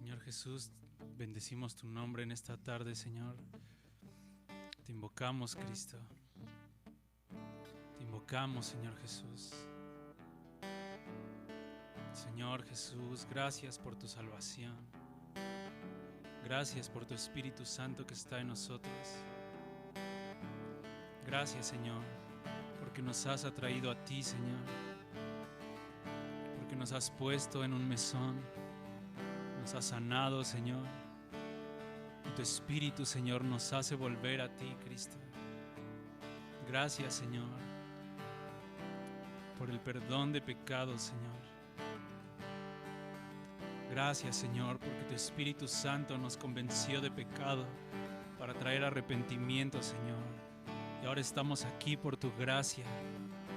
Señor Jesús, bendecimos tu nombre en esta tarde, Señor. Te invocamos, Cristo. Te invocamos, Señor Jesús. Señor Jesús, gracias por tu salvación. Gracias por tu Espíritu Santo que está en nosotros. Gracias, Señor, porque nos has atraído a ti, Señor. Porque nos has puesto en un mesón. Nos has sanado, Señor. Y tu Espíritu, Señor, nos hace volver a ti, Cristo. Gracias, Señor, por el perdón de pecados, Señor. Gracias, Señor, porque tu Espíritu Santo nos convenció de pecado para traer arrepentimiento, Señor. Y ahora estamos aquí por tu gracia,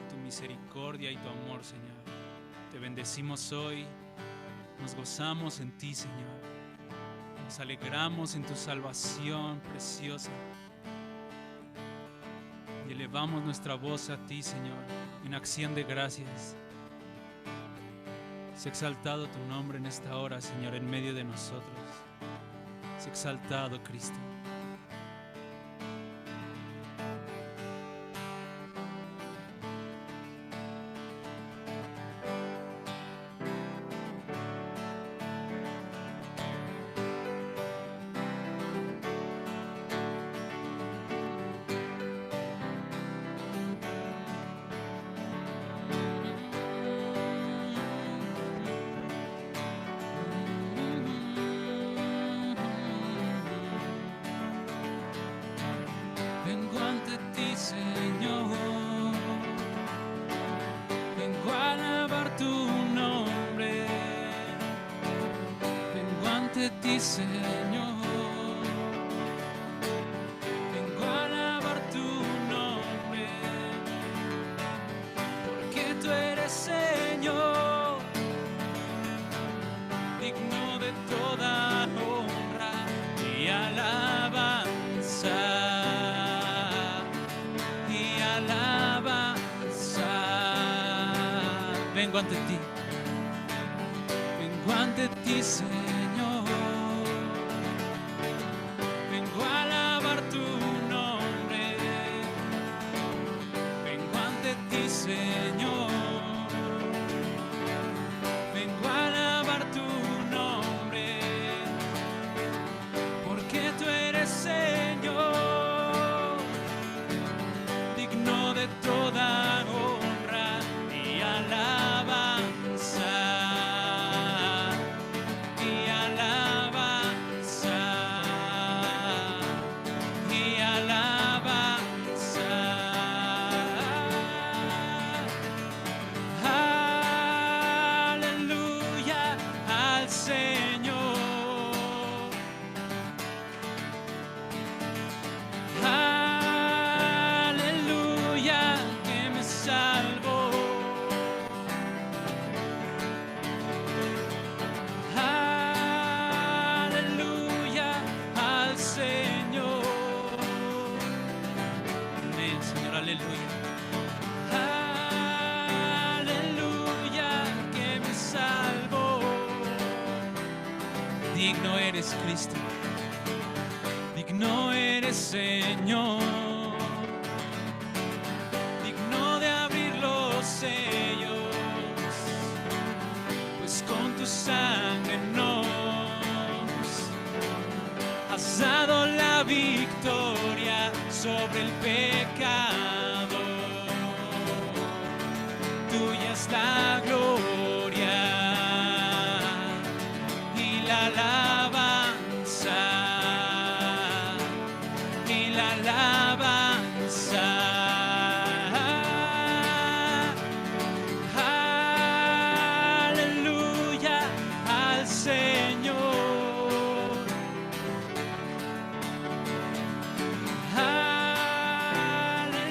tu misericordia y tu amor, Señor. Te bendecimos hoy, nos gozamos en ti, Señor. Nos alegramos en tu salvación preciosa. Y elevamos nuestra voz a ti, Señor, en acción de gracias. Sea exaltado tu nombre en esta hora, Señor, en medio de nosotros. Sea exaltado, Cristo. Vengo ante ti, Señor, vengo a alabar tu nombre. Vengo ante ti, Señor, vengo a alabar tu nombre, porque tú eres Señor, digno de toda honra y alabanza. Vengo ante ti, Señor, vengo a alabar tu nombre, vengo ante ti, Señor, vengo a alabar tu nombre, porque tú eres Señor, digno de toda honra y alabanza. Digno eres, Cristo, digno eres, Señor, digno de abrir los sellos, pues con tu sangre nos has dado la victoria sobre el pecado. Tuya es la gloria y la alabanza, y la alabanza. Aleluya al Señor. Aleluya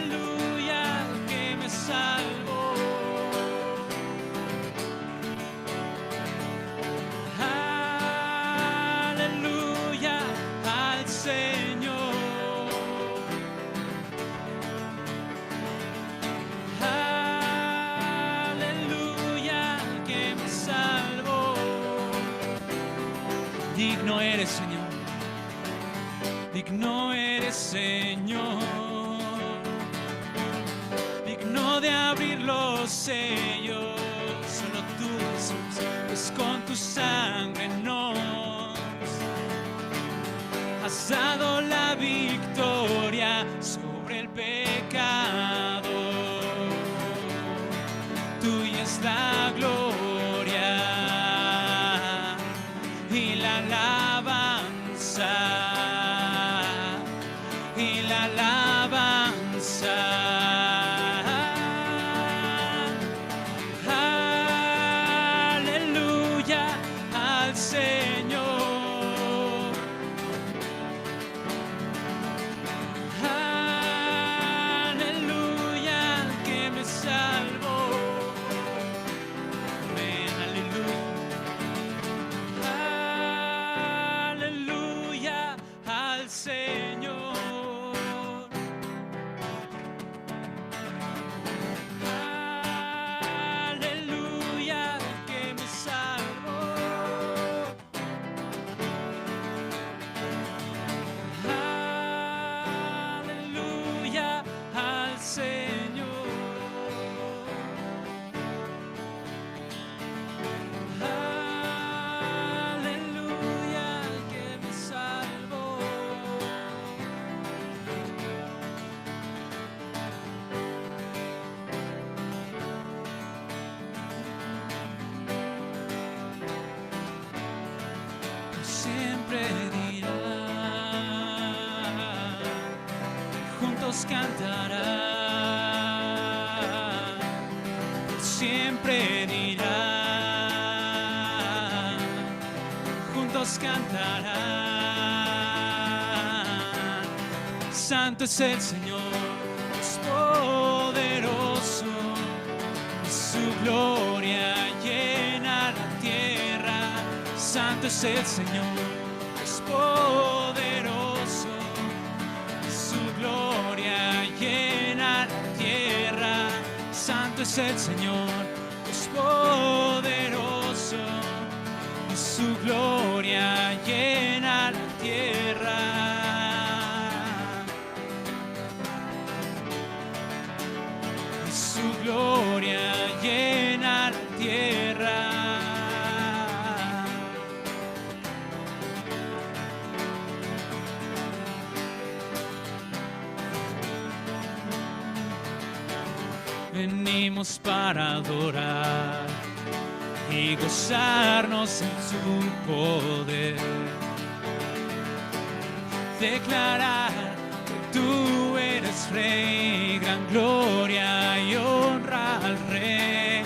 Digno eres, Señor. Digno eres, Señor. Digno de abrir los sellos. Solo tú, Jesús, pues con tu sangre nos has dado la victoria sobre el pecado. Tuya es la gloria y la alabanza, y la alabanza. Cantará, siempre dirá, juntos cantarán. Santo es el Señor, es poderoso, y su gloria llena la tierra. Santo es el Señor, es poderoso, su gloria llena la tierra. Santo es el Señor, es poderoso, y su gloria llena la tierra. Y su gloria llena la tierra. Venimos para adorar y gozarnos en su poder, declarar que tú eres Rey, gran gloria y honra al Rey.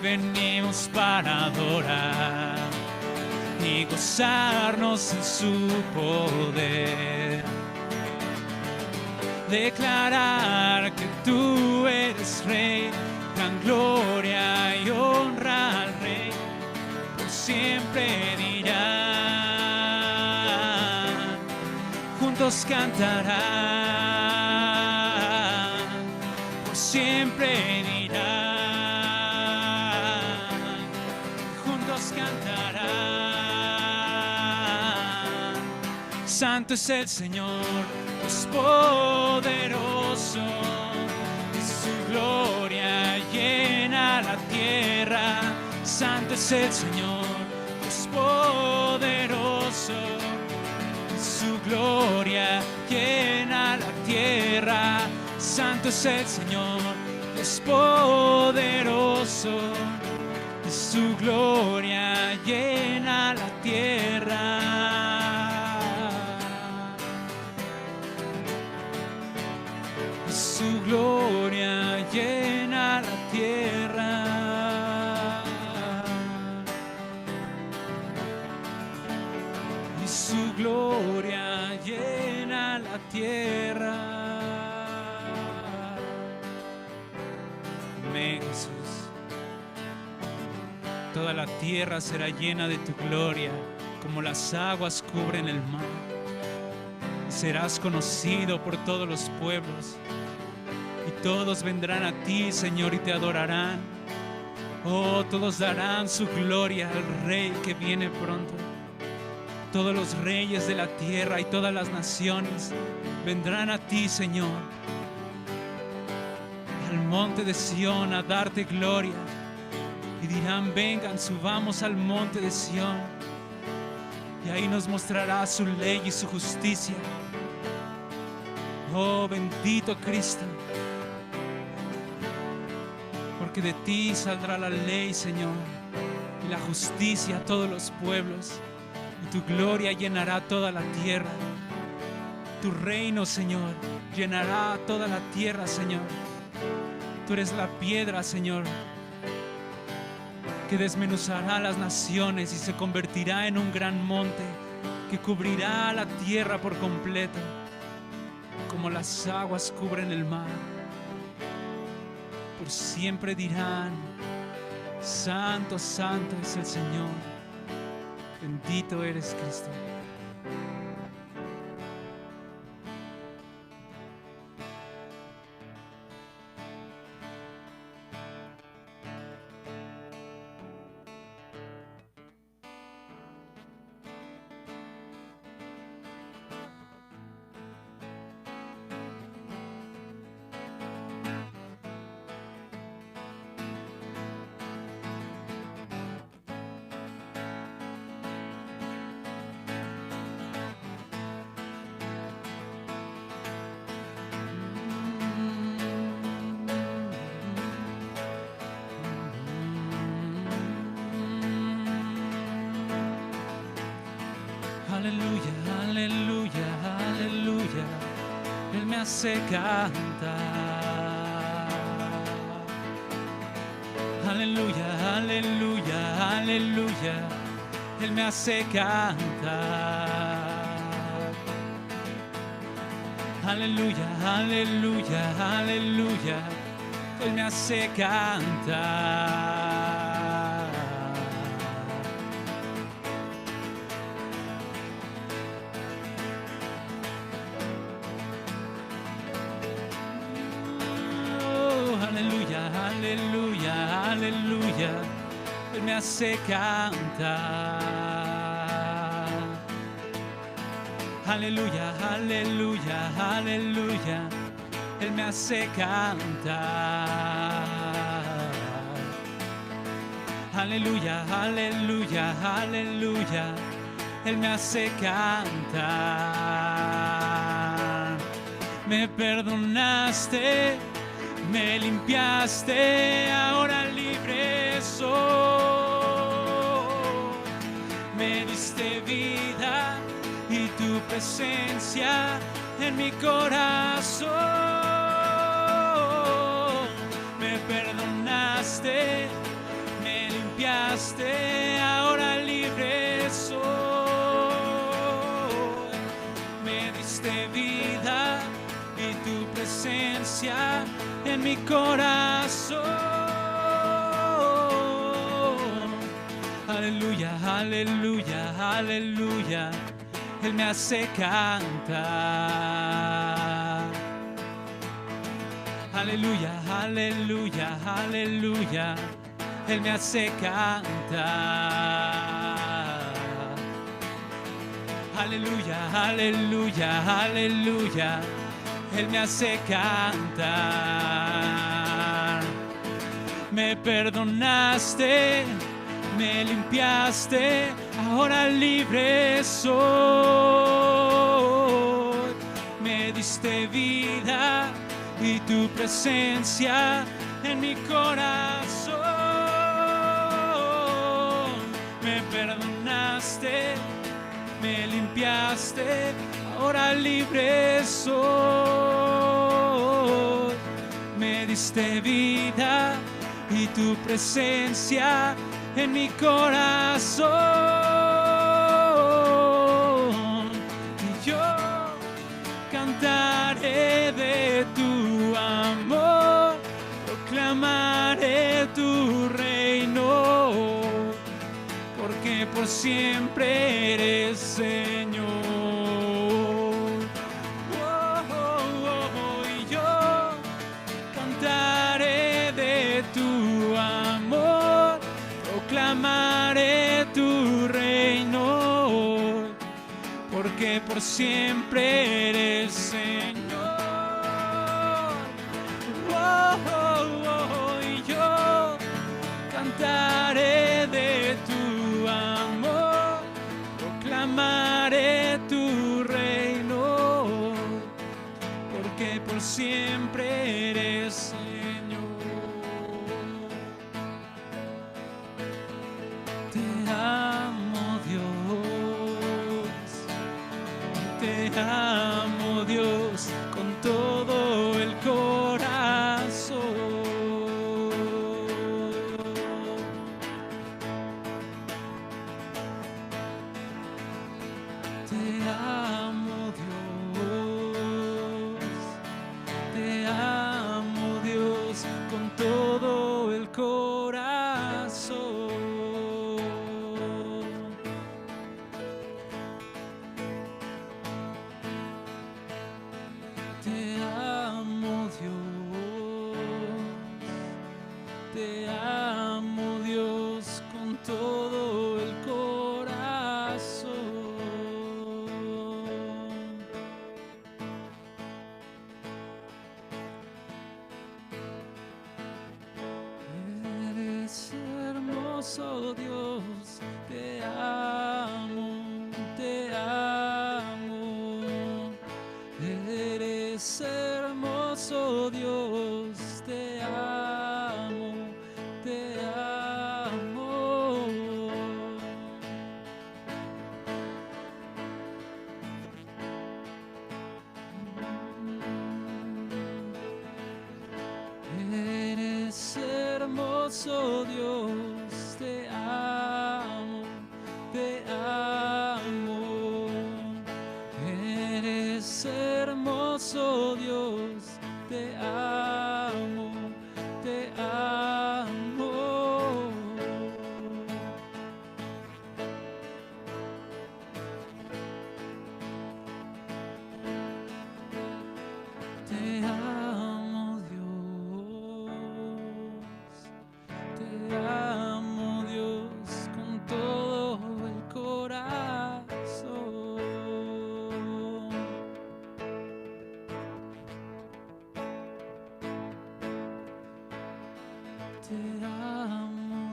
Venimos para adorar y gozarnos en su poder, declarar que tú eres Rey, gran gloria y honra al Rey. Por siempre dirán, juntos cantarán, por siempre dirán, juntos cantarán. Santo es el Señor, es poderoso, y su gloria llena la tierra. Santo es el Señor, es poderoso, y su gloria llena la tierra. Santo es el Señor, es poderoso, y su gloria llena la tierra. Su gloria llena la tierra, y su gloria llena la tierra. Amén, Jesús. Toda la tierra será llena de tu gloria, como las aguas cubren el mar. Serás conocido por todos los pueblos, y todos vendrán a ti, Señor, y te adorarán. Oh, todos darán su gloria al Rey que viene pronto. Todos los reyes de la tierra y todas las naciones vendrán a ti, Señor, al monte de Sión a darte gloria. Y dirán: vengan, subamos al monte de Sión. Y ahí nos mostrará su ley y su justicia. Oh, bendito Cristo, porque de ti saldrá la ley, Señor, y la justicia a todos los pueblos. Y tu gloria llenará toda la tierra. Tu reino, Señor, llenará toda la tierra, Señor. Tú eres la piedra, Señor, que desmenuzará las naciones y se convertirá en un gran monte que cubrirá la tierra por completo, como las aguas cubren el mar. Por siempre dirán: santo, santo es el Señor. Bendito eres, Cristo. Aleluya, aleluya, aleluya, Él me hace cantar. Aleluya, aleluya, aleluya, Él me hace cantar. Aleluya, aleluya, aleluya, Él me hace cantar. Aleluya, aleluya, Él me hace cantar. Aleluya, aleluya, aleluya, Él me hace cantar. Aleluya, aleluya, aleluya, Él me hace cantar. Me perdonaste, me limpiaste, ahora libre soy. Me diste vida y tu presencia en mi corazón. Me perdonaste, me limpiaste, ahora libre soy. Me diste vida y tu presencia en mi corazón. Aleluya, aleluya, aleluya, Él me hace cantar. Aleluya, aleluya, aleluya, Él me hace cantar. Aleluya, aleluya, aleluya, Él me hace cantar. Me perdonaste, me limpiaste, ahora libre soy. Me diste vida y tu presencia en mi corazón. Me perdonaste, me limpiaste, ahora libre soy. Me diste vida y tu presencia en mi corazón. Y yo cantaré de tu amor, proclamaré tu reino, porque por siempre eres Señor. Y yo cantaré de tu amor, proclamaré tu reino, porque por siempre eres Señor. Oh, oh, oh, y yo cantaré de tu amor, proclamaré tu reino, porque por siempre eres Señor. Te amo, Dios, te amo, Dios, con todo el corazón. Te amo, Dios, te amo, Dios, con todo el corazón. Te amo, Dios, te amo, Dios, con todo el corazón. Eres hermoso, Dios, te amo, te amo. Eres hermoso, Dios, te amo, te amo. Eres hermoso, Dios, te amo, te amo. Eres hermoso, Dios, te amo, te amo. Te amo, Dios, te amo, Dios, con todo el corazón. Te amo,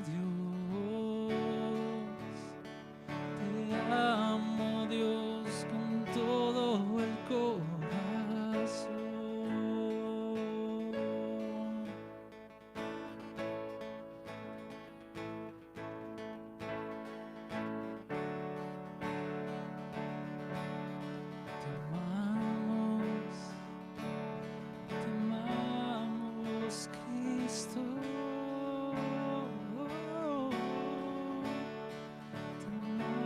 Dios, con todo el corazón. Te amamos, Cristo. Te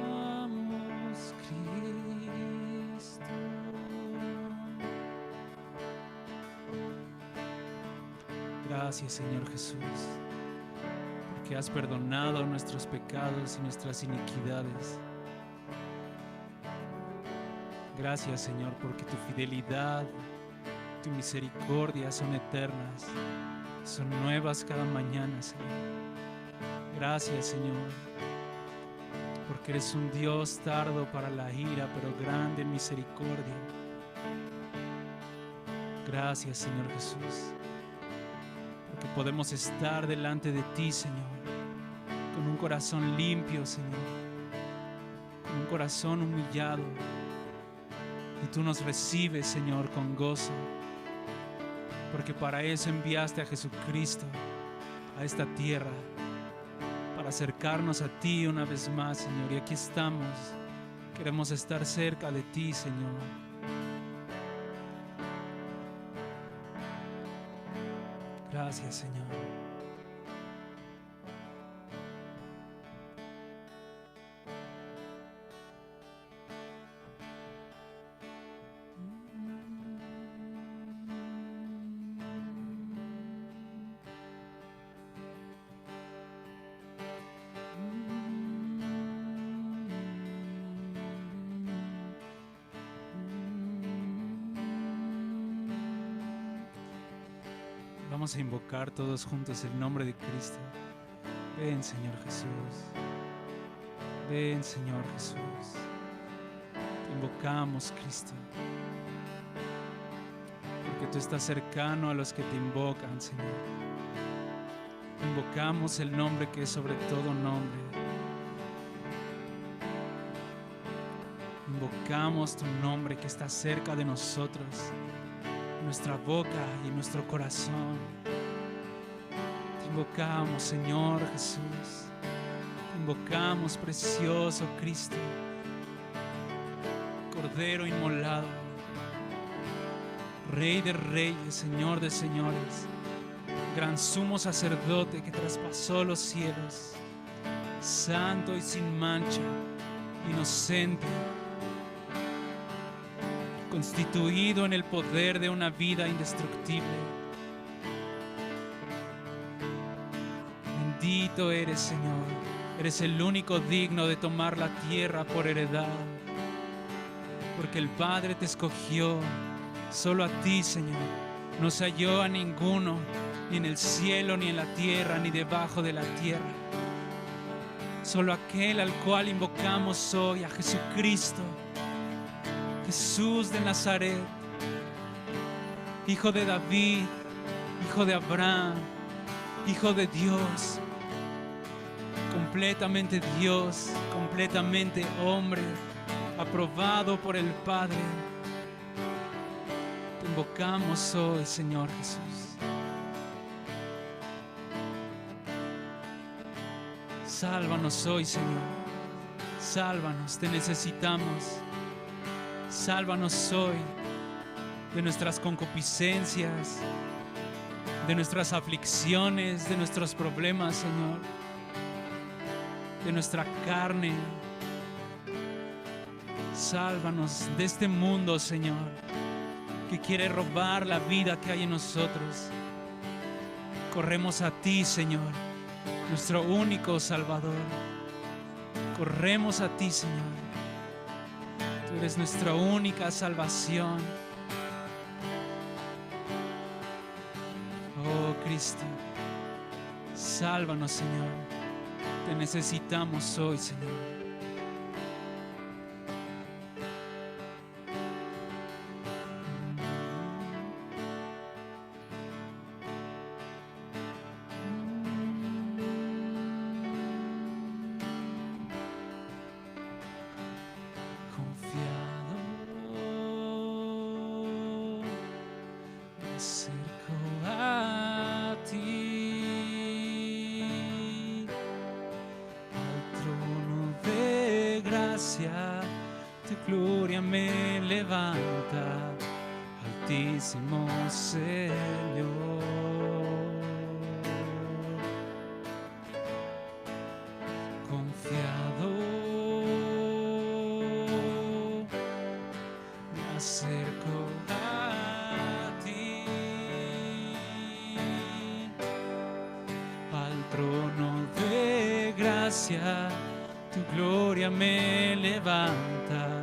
amamos, Cristo. Gracias, Señor Jesús, porque has perdonado nuestros pecados y nuestras iniquidades. Gracias, Señor, porque tu fidelidad, tu misericordia son eternas, son nuevas cada mañana, Señor. Gracias, Señor, porque eres un Dios tardo para la ira, pero grande en misericordia. Gracias, Señor Jesús, porque podemos estar delante de ti, Señor, con un corazón limpio, Señor, con un corazón humillado. Y tú nos recibes, Señor, con gozo, porque para eso enviaste a Jesucristo a esta tierra, para acercarnos a ti una vez más, Señor. Y aquí estamos, queremos estar cerca de ti, Señor. Gracias, Señor. Vamos a invocar todos juntos el nombre de Cristo. Ven, Señor Jesús. Ven, Señor Jesús. Te invocamos, Cristo, porque tú estás cercano a los que te invocan, Señor. Invocamos el nombre que es sobre todo nombre. Invocamos tu nombre que está cerca de nosotros, en nuestra boca y en nuestro corazón. Te invocamos, Señor Jesús. Te invocamos, precioso Cristo, Cordero inmolado, Rey de reyes, Señor de señores, gran sumo sacerdote que traspasó los cielos, santo y sin mancha, inocente, constituido en el poder de una vida indestructible. Bendito eres, Señor. Eres el único digno de tomar la tierra por heredad, porque el Padre te escogió, solo a ti, Señor. No se halló a ninguno, ni en el cielo, ni en la tierra, ni debajo de la tierra. Solo aquel al cual invocamos hoy, a Jesucristo, Jesús de Nazaret, Hijo de David, Hijo de Abraham, Hijo de Dios, completamente Dios, completamente hombre, aprobado por el Padre. Te invocamos hoy, Señor Jesús. Sálvanos hoy, Señor. Sálvanos, te necesitamos. Sálvanos hoy de nuestras concupiscencias, de nuestras aflicciones, de nuestros problemas, Señor, de nuestra carne. Sálvanos de este mundo, Señor, que quiere robar la vida que hay en nosotros. Corremos a ti, Señor, nuestro único Salvador. Corremos a ti, Señor. Tú eres nuestra única salvación. Oh Cristo, sálvanos, Señor. Te necesitamos hoy, Señor. Tu gloria me levanta, Altísimo Señor. Confiado me acerco a ti, al trono de gracia. Tu gloria me levanta,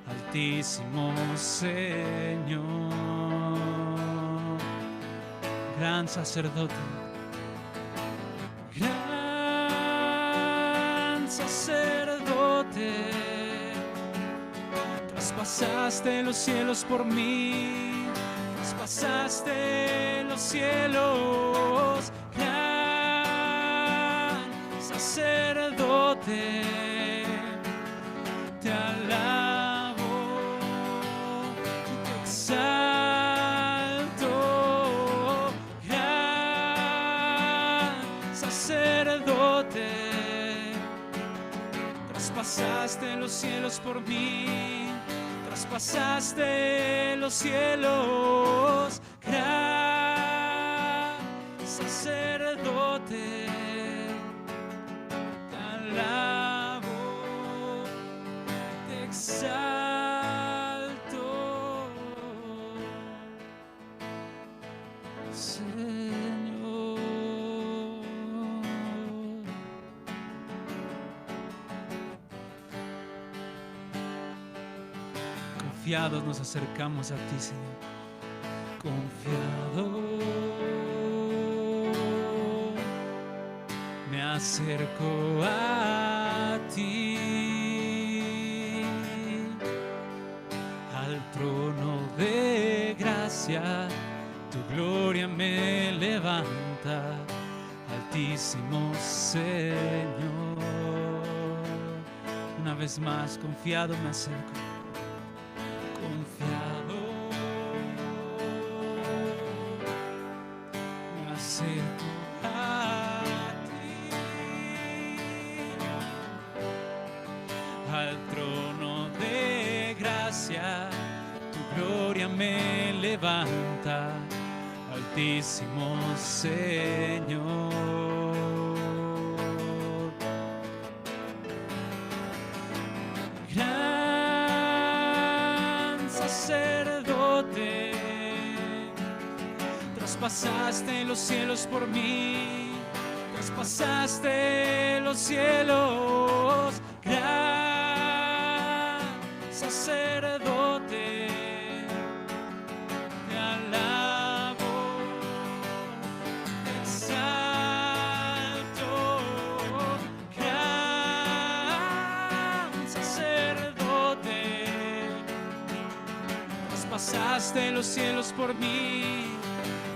Altísimo Señor. Gran sacerdote, gran sacerdote, traspasaste los cielos por mí, traspasaste los cielos. Sacerdote, te alabo, te exalto, gran sacerdote, traspasaste los cielos por mí, traspasaste los cielos, gran sacerdote. Alabo, te exalto, Señor. Confiados nos acercamos a ti, Señor. Confiado me acerco a ti, al trono de gracia, tu gloria me levanta, Altísimo Señor. Una vez más, confiado me acerco, confiado me acerco a ti, al trono de gracia, tu gloria me levanta, Altísimo Señor. Gran sacerdote, traspasaste los cielos por mí, traspasaste los cielos. Gran sacerdote, te alabo, te exalto. Gran sacerdote, traspasaste los cielos por mí,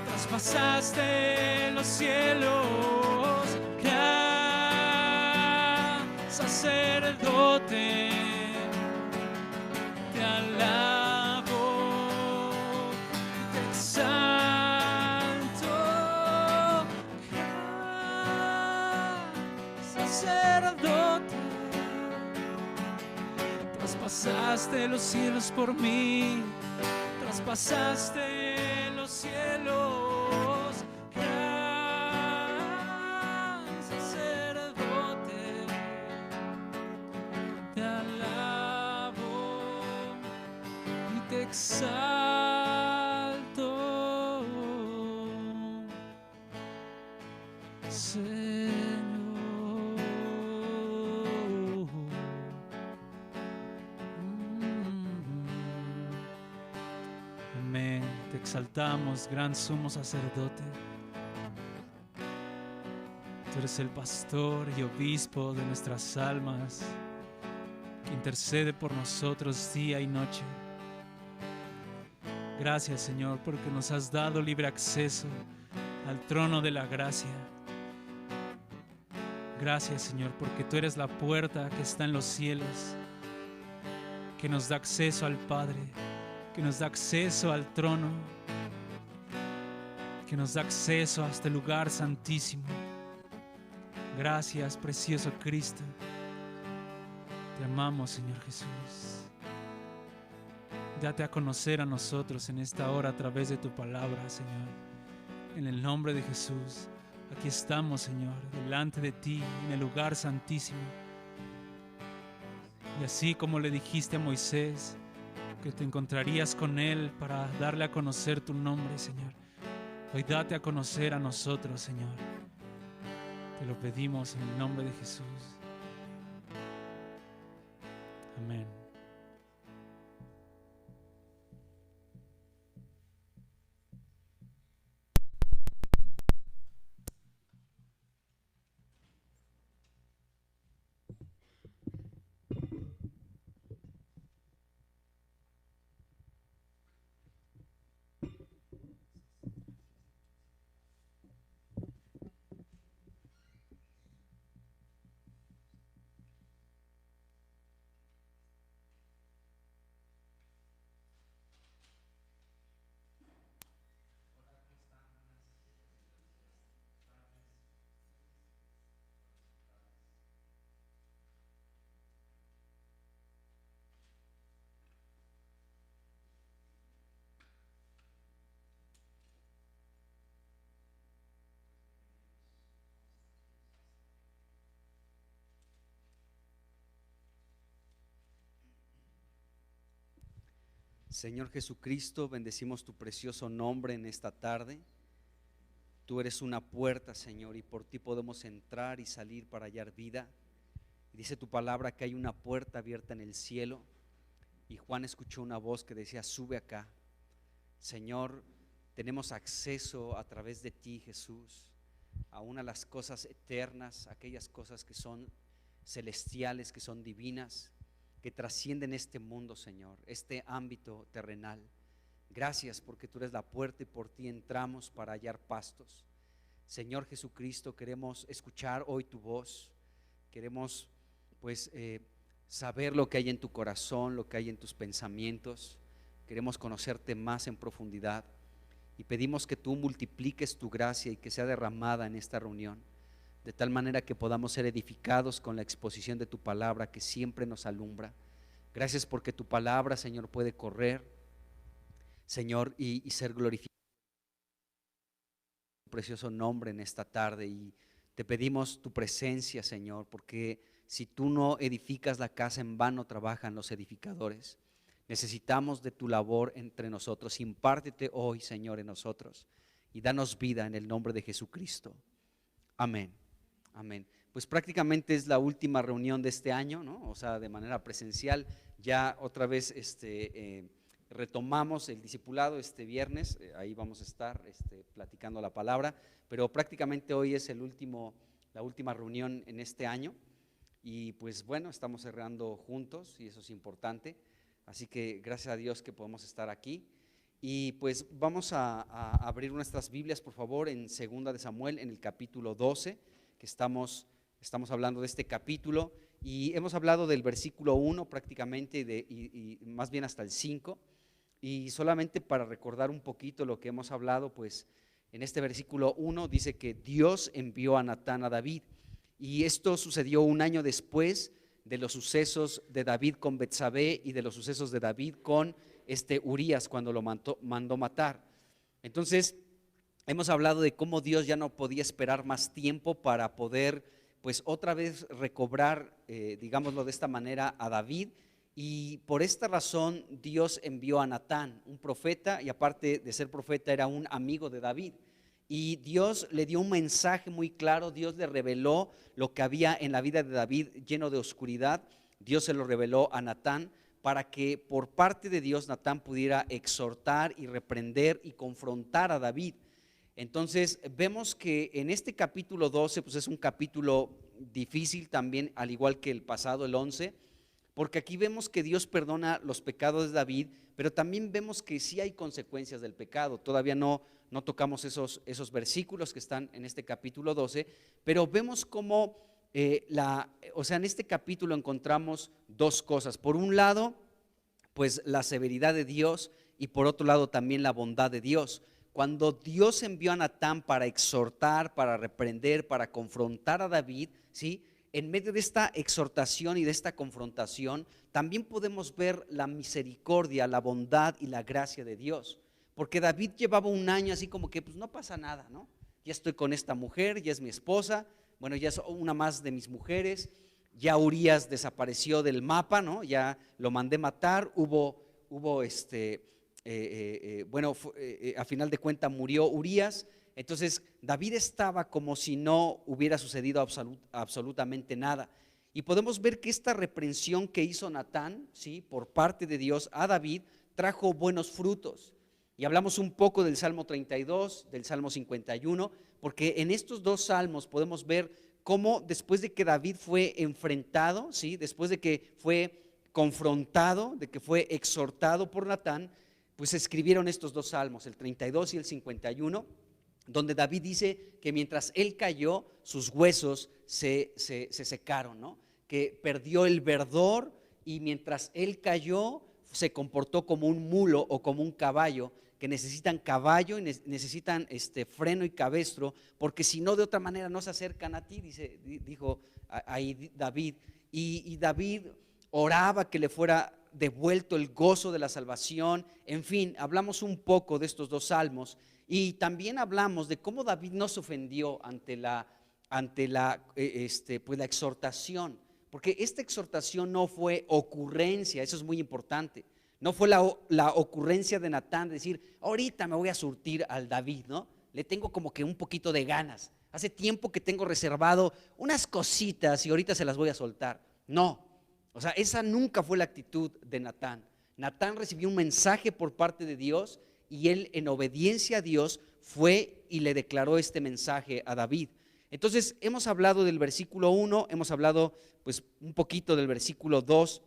traspasaste los cielos. Gran sacerdote, te alabo, te exalto. Gran sacerdote, traspasaste los cielos por mí, traspasaste los cielos. Gran sacerdote, te alabo y te exalto, Señor. Amén. Te exaltamos, gran sumo sacerdote. Tú eres el pastor y obispo de nuestras almas, que intercede por nosotros día y noche. Gracias, Señor, porque nos has dado libre acceso al trono de la gracia. Gracias, Señor, porque tú eres la puerta que está en los cielos, que nos da acceso al Padre, que nos da acceso al trono, que nos da acceso a este lugar santísimo. Gracias, precioso Cristo. Te amamos, Señor Jesús. Date a conocer a nosotros en esta hora a través de tu palabra, Señor. En el nombre de Jesús, aquí estamos, Señor, delante de ti, en el lugar santísimo. Y así como le dijiste a Moisés que te encontrarías con él para darle a conocer tu nombre, Señor, hoy date a conocer a nosotros, Señor. Te lo pedimos en el nombre de Jesús. Amén. Señor Jesucristo, bendecimos tu precioso nombre en esta tarde. Tú eres una puerta, Señor, y por ti podemos entrar y salir para hallar vida. Y dice tu palabra que hay una puerta abierta en el cielo. Y Juan escuchó una voz que decía: sube acá. Señor, tenemos acceso a través de ti, Jesús. aún a las cosas eternas, aquellas cosas que son celestiales, que son divinas, que trascienden este mundo, Señor, este ámbito terrenal. Gracias porque tú eres la puerta y por ti entramos para hallar pastos. Señor Jesucristo, queremos escuchar hoy tu voz, queremos pues saber lo que hay en tu corazón, lo que hay en tus pensamientos, queremos conocerte más en profundidad y pedimos que tú multipliques tu gracia y que sea derramada en esta reunión, de tal manera que podamos ser edificados con la exposición de tu palabra que siempre nos alumbra. Gracias porque tu palabra, Señor, puede correr, Señor, y ser glorificado en tu precioso nombre en esta tarde. Y te pedimos tu presencia, Señor, porque si tú no edificas la casa, en vano trabajan los edificadores. Necesitamos de tu labor entre nosotros. Impártete hoy, Señor, en nosotros y danos vida en el nombre de Jesucristo. Amén. Amén. Pues prácticamente es la última reunión de este año, ¿no? O sea, de manera presencial. Ya otra vez retomamos el discipulado este viernes, ahí vamos a estar platicando la palabra, pero prácticamente hoy es la última reunión en este año y pues bueno, estamos cerrando juntos y eso es importante, así que gracias a Dios que podemos estar aquí. Y pues vamos a abrir nuestras Biblias, por favor, en 2 de Samuel, en el capítulo 12, que estamos hablando de este capítulo y hemos hablado del versículo 1 prácticamente y más bien hasta el 5. Y solamente para recordar un poquito lo que hemos hablado, pues en este versículo 1 dice que Dios envió a Natán a David. Y esto sucedió un año después de los sucesos de David con Betsabé y de los sucesos de David con Urías cuando lo mandó matar. Entonces hemos hablado de cómo Dios ya no podía esperar más tiempo para poder pues otra vez recobrar, digámoslo de esta manera, a David. Y por esta razón Dios envió a Natán, un profeta, y aparte de ser profeta era un amigo de David. Y Dios le dio un mensaje muy claro, Dios le reveló lo que había en la vida de David lleno de oscuridad. Dios se lo reveló a Natán para que por parte de Dios Natán pudiera exhortar y reprender y confrontar a David. Entonces vemos que en este capítulo 12 pues es un capítulo difícil también, al igual que el pasado, el 11, porque aquí vemos que Dios perdona los pecados de David, pero también vemos que sí hay consecuencias del pecado. Todavía no tocamos esos versículos que están en este capítulo 12, pero vemos cómo, en este capítulo encontramos dos cosas. Por un lado, pues la severidad de Dios y por otro lado también la bondad de Dios. Cuando Dios envió a Natán para exhortar, para reprender, para confrontar a David, ¿sí?, en medio de esta exhortación y de esta confrontación, también podemos ver la misericordia, la bondad y la gracia de Dios. Porque David llevaba un año así como que pues no pasa nada, ¿no? Ya estoy con esta mujer, ya es mi esposa, bueno, ya es una más de mis mujeres, ya Urías desapareció del mapa, ¿no? Ya lo mandé matar, a final de cuentas murió Urías. Entonces David estaba como si no hubiera sucedido absolutamente nada. Y podemos ver que esta reprensión que hizo Natán, ¿sí?, por parte de Dios a David, trajo buenos frutos. Y hablamos un poco del Salmo 32, del Salmo 51, porque en estos dos salmos podemos ver cómo después de que David fue enfrentado, ¿sí?, después de que fue confrontado, de que fue exhortado por Natán, pues escribieron estos dos salmos, el 32 y el 51, donde David dice que mientras él cayó, sus huesos se secaron, ¿no? Que perdió el verdor y mientras él cayó se comportó como un mulo o como un caballo, que necesitan caballo y necesitan freno y cabestro, porque si no de otra manera no se acercan a ti, dijo ahí David. Y David oraba que le fuera devuelto el gozo de la salvación. En fin, hablamos un poco de estos dos salmos. Y también hablamos de cómo David no se ofendió ante la exhortación, porque esta exhortación no fue ocurrencia, eso es muy importante. No fue la ocurrencia de Natán de decir, ahorita me voy a surtir al David, ¿no? Le tengo como que un poquito de ganas. Hace tiempo que tengo reservado unas cositas y ahorita se las voy a soltar. No, o sea, esa nunca fue la actitud de Natán. Natán recibió un mensaje por parte de Dios y él, en obediencia a Dios, fue y le declaró este mensaje a David. Entonces hemos hablado del versículo 1, hemos hablado pues un poquito del versículo 2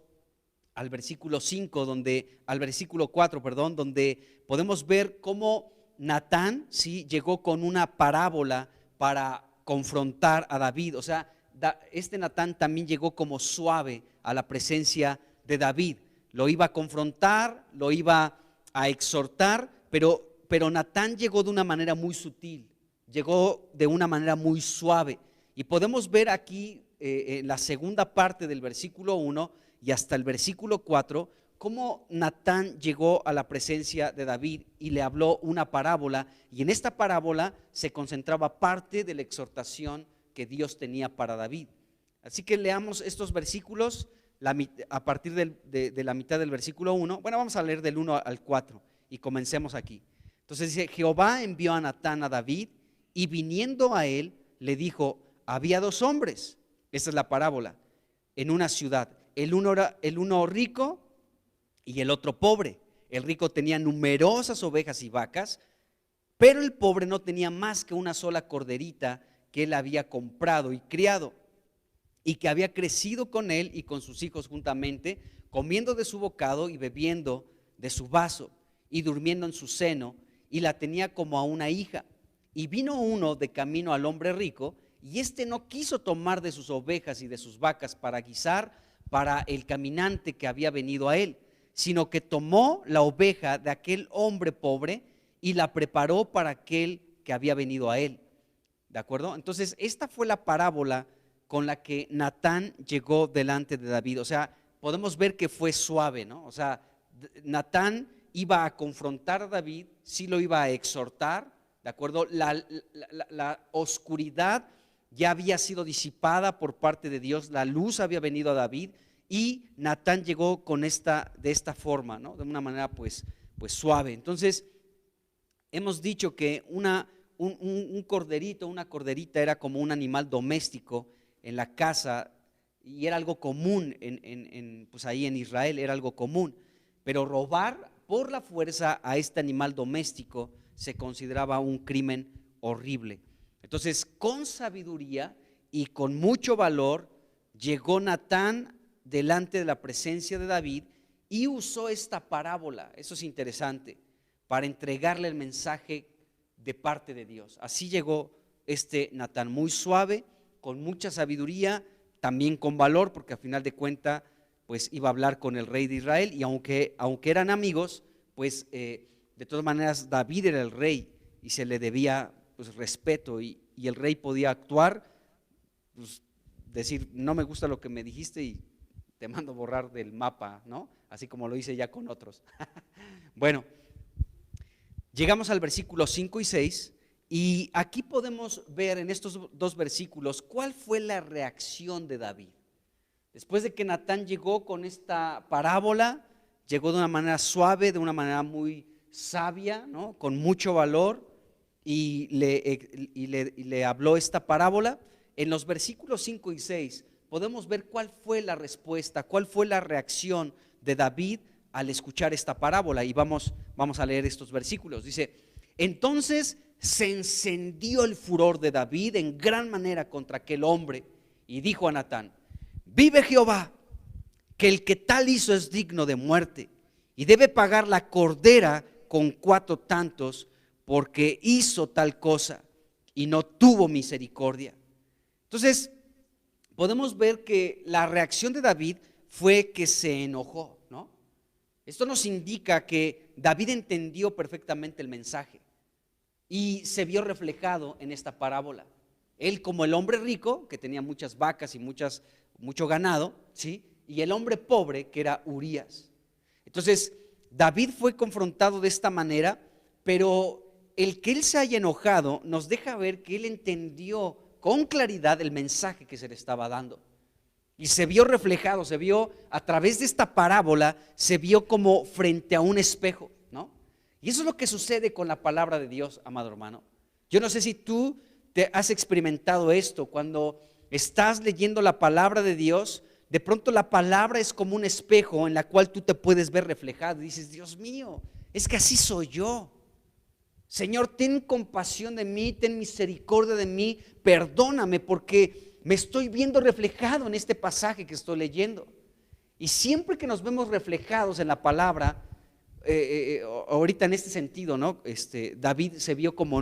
al versículo 5, al versículo 4, perdón, donde podemos ver cómo Natán, ¿sí?, llegó con una parábola para confrontar a David. O sea, este Natán también llegó como suave a la presencia de David. Lo iba a confrontar, lo iba a exhortar, pero Natán llegó de una manera muy sutil, llegó de una manera muy suave. Y podemos ver aquí en la segunda parte del versículo 1 y hasta el versículo 4, cómo Natán llegó a la presencia de David y le habló una parábola, y en esta parábola se concentraba parte de la exhortación que Dios tenía para David. Así que leamos estos versículos a partir de la mitad del versículo 1. Bueno, vamos a leer del 1 al 4 y comencemos aquí. Entonces dice: Jehová envió a Natán a David, y viniendo a él le dijo: había dos hombres, esta es la parábola, en una ciudad. El uno rico y el otro pobre. El rico tenía numerosas ovejas y vacas, pero el pobre no tenía más que una sola corderita que él había comprado y criado, y que había crecido con él y con sus hijos juntamente, comiendo de su bocado y bebiendo de su vaso, y durmiendo en su seno, y la tenía como a una hija. Y vino uno de camino al hombre rico, y éste no quiso tomar de sus ovejas y de sus vacas para guisar para el caminante que había venido a él, sino que tomó la oveja de aquel hombre pobre y la preparó para aquel que había venido a él. ¿De acuerdo? Entonces esta fue la parábola con la que Natán llegó delante de David. O sea, podemos ver que fue suave, ¿no? O sea, Natán iba a confrontar a David, sí lo iba a exhortar, ¿de acuerdo? La oscuridad ya había sido disipada por parte de Dios, la luz había venido a David, y Natán llegó de esta forma, ¿no? De una manera pues suave. Entonces hemos dicho que un corderito, una corderita era como un animal doméstico en la casa, y era algo común pues ahí en Israel, era algo común. Pero robar por la fuerza a este animal doméstico se consideraba un crimen horrible. Entonces, con sabiduría y con mucho valor, llegó Natán delante de la presencia de David y usó esta parábola, eso es interesante, para entregarle el mensaje de parte de Dios. Así llegó este Natán, muy suave, con mucha sabiduría, también con valor, porque a final de cuentas pues iba a hablar con el rey de Israel, y aunque eran amigos, pues de todas maneras David era el rey y se le debía pues respeto, y el rey podía actuar, pues decir: no me gusta lo que me dijiste y te mando borrar del mapa, ¿no? Así como lo hice ya con otros. Bueno, llegamos al versículo 5 y 6, y aquí podemos ver en estos dos versículos cuál fue la reacción de David. Después de que Natán llegó con esta parábola, llegó de una manera suave, de una manera muy sabia, ¿no? Con mucho valor, y le habló esta parábola. En los versículos 5 y 6 podemos ver cuál fue la respuesta, cuál fue la reacción de David al escuchar esta parábola, y vamos a leer estos versículos. Dice: entonces se encendió el furor de David en gran manera contra aquel hombre, y dijo a Natán: vive Jehová, que el que tal hizo es digno de muerte, y debe pagar la cordera con 4 tantos, porque hizo tal cosa y no tuvo misericordia. Entonces podemos ver que la reacción de David fue que se enojó, ¿no? Esto nos indica que David entendió perfectamente el mensaje y se vio reflejado en esta parábola. Él, como el hombre rico, que tenía muchas vacas y mucho ganado, ¿sí?, y el hombre pobre, que era Urías. Entonces David fue confrontado de esta manera, pero el que él se haya enojado nos deja ver que él entendió con claridad el mensaje que se le estaba dando, y se vio reflejado, se vio a través de esta parábola, se vio como frente a un espejo, ¿no? Y eso es lo que sucede con la palabra de Dios, amado hermano. Yo no sé si tú te has experimentado esto. Cuando estás leyendo la palabra de Dios, de pronto la palabra es como un espejo en la cual tú te puedes ver reflejado y dices: Dios mío, es que así soy yo. Señor, ten compasión de mí, ten misericordia de mí, perdóname porque me estoy viendo reflejado en este pasaje que estoy leyendo. Y siempre que nos vemos reflejados en la palabra, ahorita en este sentido, ¿no? David se vio como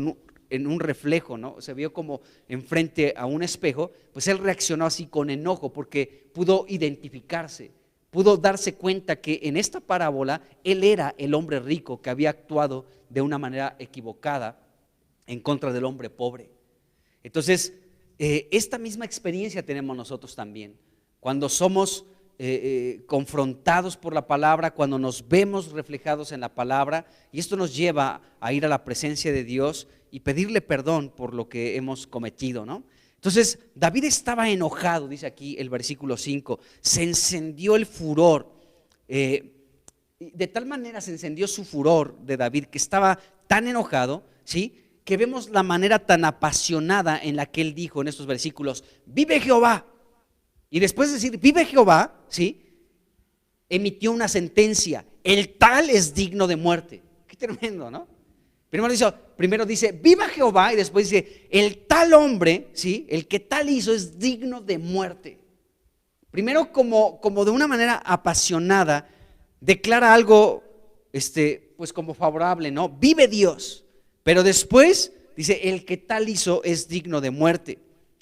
en un reflejo, ¿no? Se vio como enfrente a un espejo, pues él reaccionó así con enojo porque pudo identificarse, pudo darse cuenta que en esta parábola él era el hombre rico que había actuado de una manera equivocada en contra del hombre pobre. Entonces, esta misma experiencia tenemos nosotros también. Cuando somos confrontados por la palabra, cuando nos vemos reflejados en la palabra, y esto nos lleva a ir a la presencia de Dios y pedirle perdón por lo que hemos cometido, ¿no? Entonces, David estaba enojado, dice aquí el versículo 5, se encendió el furor. De tal manera se encendió su furor de David que estaba tan enojado, ¿sí?, que vemos la manera tan apasionada en la que él dijo en estos versículos: vive Jehová. Y después de decir vive Jehová, ¿sí?, emitió una sentencia: el tal es digno de muerte. Qué tremendo, ¿no? Primero dice viva Jehová, y después dice el tal hombre, ¿sí?, el que tal hizo es digno de muerte. Primero, como de una manera apasionada, declara algo pues como favorable, ¿no? Vive Dios. Pero después dice el que tal hizo es digno de muerte.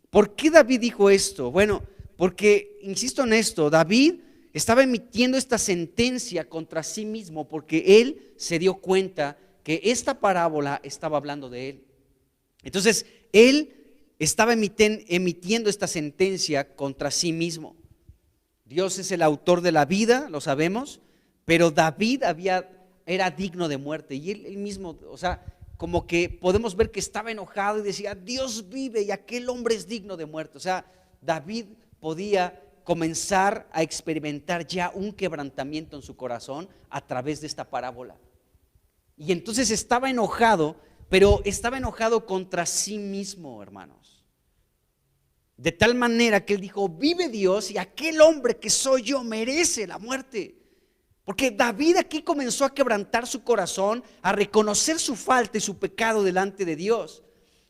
¿Por qué David dijo esto? Bueno, porque, insisto en esto, David estaba emitiendo esta sentencia contra sí mismo porque él se dio cuenta que esta parábola estaba hablando de él. Entonces, él estaba emitiendo esta sentencia contra sí mismo. Dios es el autor de la vida, lo sabemos, pero David era digno de muerte. Y él mismo, o sea, como que podemos ver que estaba enojado y decía: Dios vive y aquel hombre es digno de muerte. O sea, David podía comenzar a experimentar ya un quebrantamiento en su corazón a través de esta parábola. Y entonces estaba enojado, pero estaba enojado contra sí mismo, hermanos. De tal manera que él dijo: vive Dios y aquel hombre que soy yo merece la muerte. Porque David aquí comenzó a quebrantar su corazón, a reconocer su falta y su pecado delante de Dios.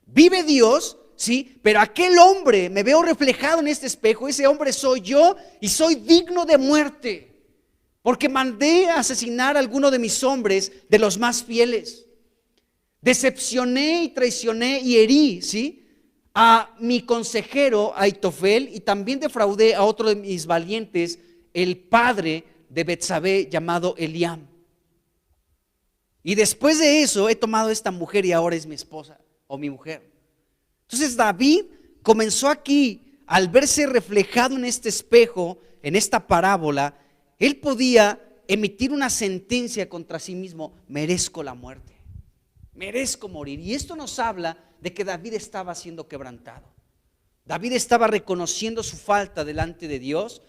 Vive Dios, sí, pero aquel hombre, me veo reflejado en este espejo, ese hombre soy yo y soy digno de muerte. Porque mandé a asesinar a alguno de mis hombres, de los más fieles. Decepcioné y traicioné y herí, ¿sí?, a mi consejero Aitofel, y también defraudé a otro de mis valientes, el padre de Betsabé, llamado Eliam. Y después de eso he tomado a esta mujer y ahora es mi esposa o mi mujer. Entonces David comenzó aquí, al verse reflejado en este espejo, en esta parábola, él podía emitir una sentencia contra sí mismo: merezco la muerte, merezco morir. Y esto nos habla de que David estaba siendo quebrantado. David estaba reconociendo su falta delante de Dios.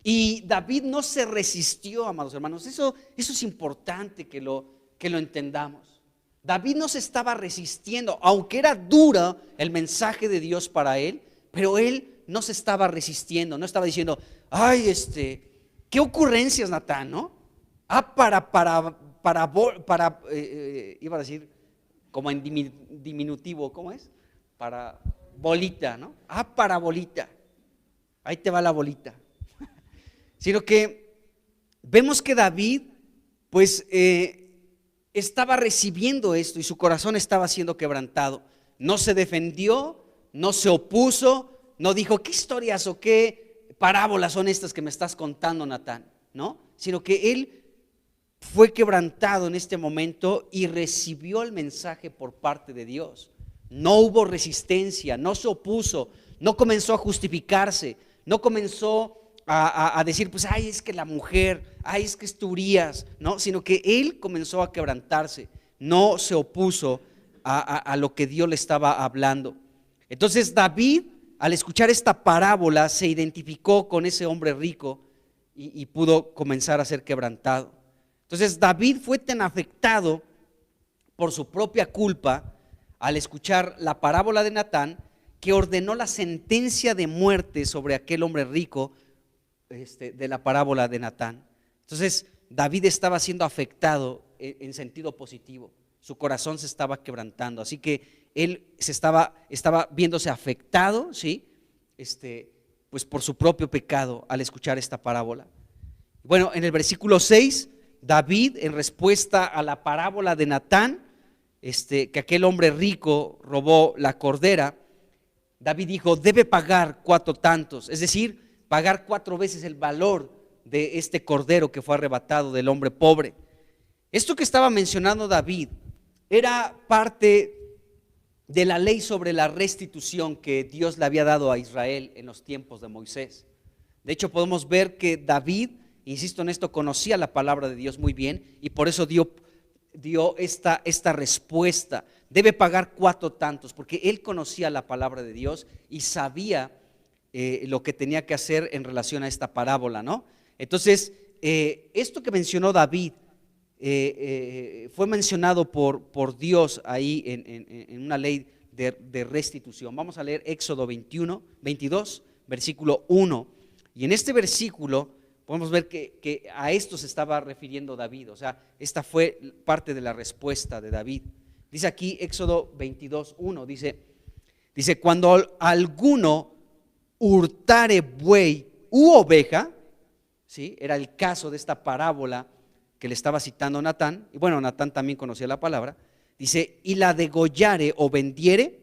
Y David no se resistió, amados hermanos. Eso es importante que lo entendamos. David no se estaba resistiendo, aunque era duro el mensaje de Dios para él, pero él no se estaba resistiendo, no estaba diciendo: ay, qué ocurrencias, Natán, ¿no? Iba a decir como en diminutivo, ¿cómo es? Para bolita, ¿no? Para bolita. Ahí te va la bolita. Sino que vemos que David pues estaba recibiendo esto y su corazón estaba siendo quebrantado. No se defendió, no se opuso, no dijo: ¿qué historias o qué parábolas son estas que me estás contando, Natán? ¿No? Sino que él fue quebrantado en este momento y recibió el mensaje por parte de Dios. No hubo resistencia, no se opuso, no comenzó a justificarse, no comenzó a decir: pues ay, es que la mujer, ay, es que es Urías, ¿no? Sino que él comenzó a quebrantarse, no se opuso a lo que Dios le estaba hablando. Entonces David, al escuchar esta parábola, se identificó con ese hombre rico y pudo comenzar a ser quebrantado. Entonces David fue tan afectado por su propia culpa al escuchar la parábola de Natán, que ordenó la sentencia de muerte sobre aquel hombre rico de la parábola de Natán. Entonces David estaba siendo afectado en sentido positivo. su corazón se estaba quebrantando, así que él estaba viéndose afectado, ¿sí? Pues por su propio pecado al escuchar esta parábola. Bueno, en el versículo 6, David, en respuesta a la parábola de Natán, que aquel hombre rico robó la cordera, David dijo: debe pagar 4 tantos, es decir, pagar 4 veces el valor de este cordero que fue arrebatado del hombre pobre. Esto que estaba mencionando David era parte de la ley sobre la restitución que Dios le había dado a Israel en los tiempos de Moisés. De hecho, podemos ver que David, insisto en esto, conocía la palabra de Dios muy bien y por eso dio esta respuesta: debe pagar 4 tantos, porque él conocía la palabra de Dios y sabía lo que tenía que hacer en relación a esta parábola, ¿no? Entonces, esto que mencionó David fue mencionado por Dios ahí en una ley de restitución. Vamos a leer Éxodo 22, versículo 1. Y en este versículo podemos ver que a esto se estaba refiriendo David. O sea, esta fue parte de la respuesta de David. Dice aquí Éxodo 22, 1, dice: cuando alguno hurtare buey u oveja, ¿sí? Era el caso de esta parábola que le estaba citando Natán, y bueno, Natán también conocía la palabra. Dice: y la degollare o vendiere,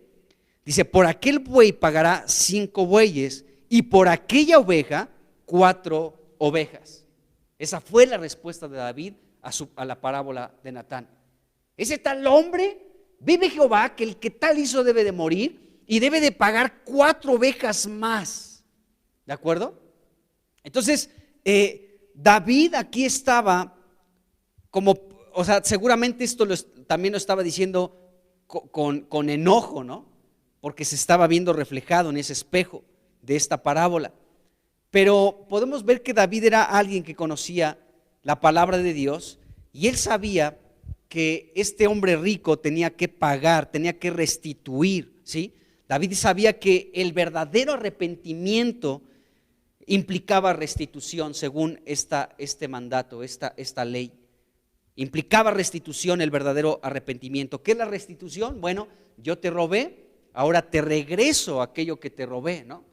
dice, por aquel buey pagará 5 bueyes y por aquella oveja 4 ovejas. Esa fue la respuesta de David a la parábola de Natán. Ese tal hombre, vive Jehová, que el que tal hizo debe de morir y debe de pagar 4 ovejas más. ¿De acuerdo? Entonces, David aquí estaba como, o sea, seguramente esto también lo estaba diciendo con enojo, ¿no? Porque se estaba viendo reflejado en ese espejo de esta parábola. Pero podemos ver que David era alguien que conocía la palabra de Dios y él sabía que este hombre rico tenía que pagar, tenía que restituir, ¿sí? David sabía que el verdadero arrepentimiento implicaba restitución según este mandato, esta ley. Implicaba restitución, el verdadero arrepentimiento. ¿Qué es la restitución? Bueno, yo te robé, ahora te regreso aquello que te robé, ¿no?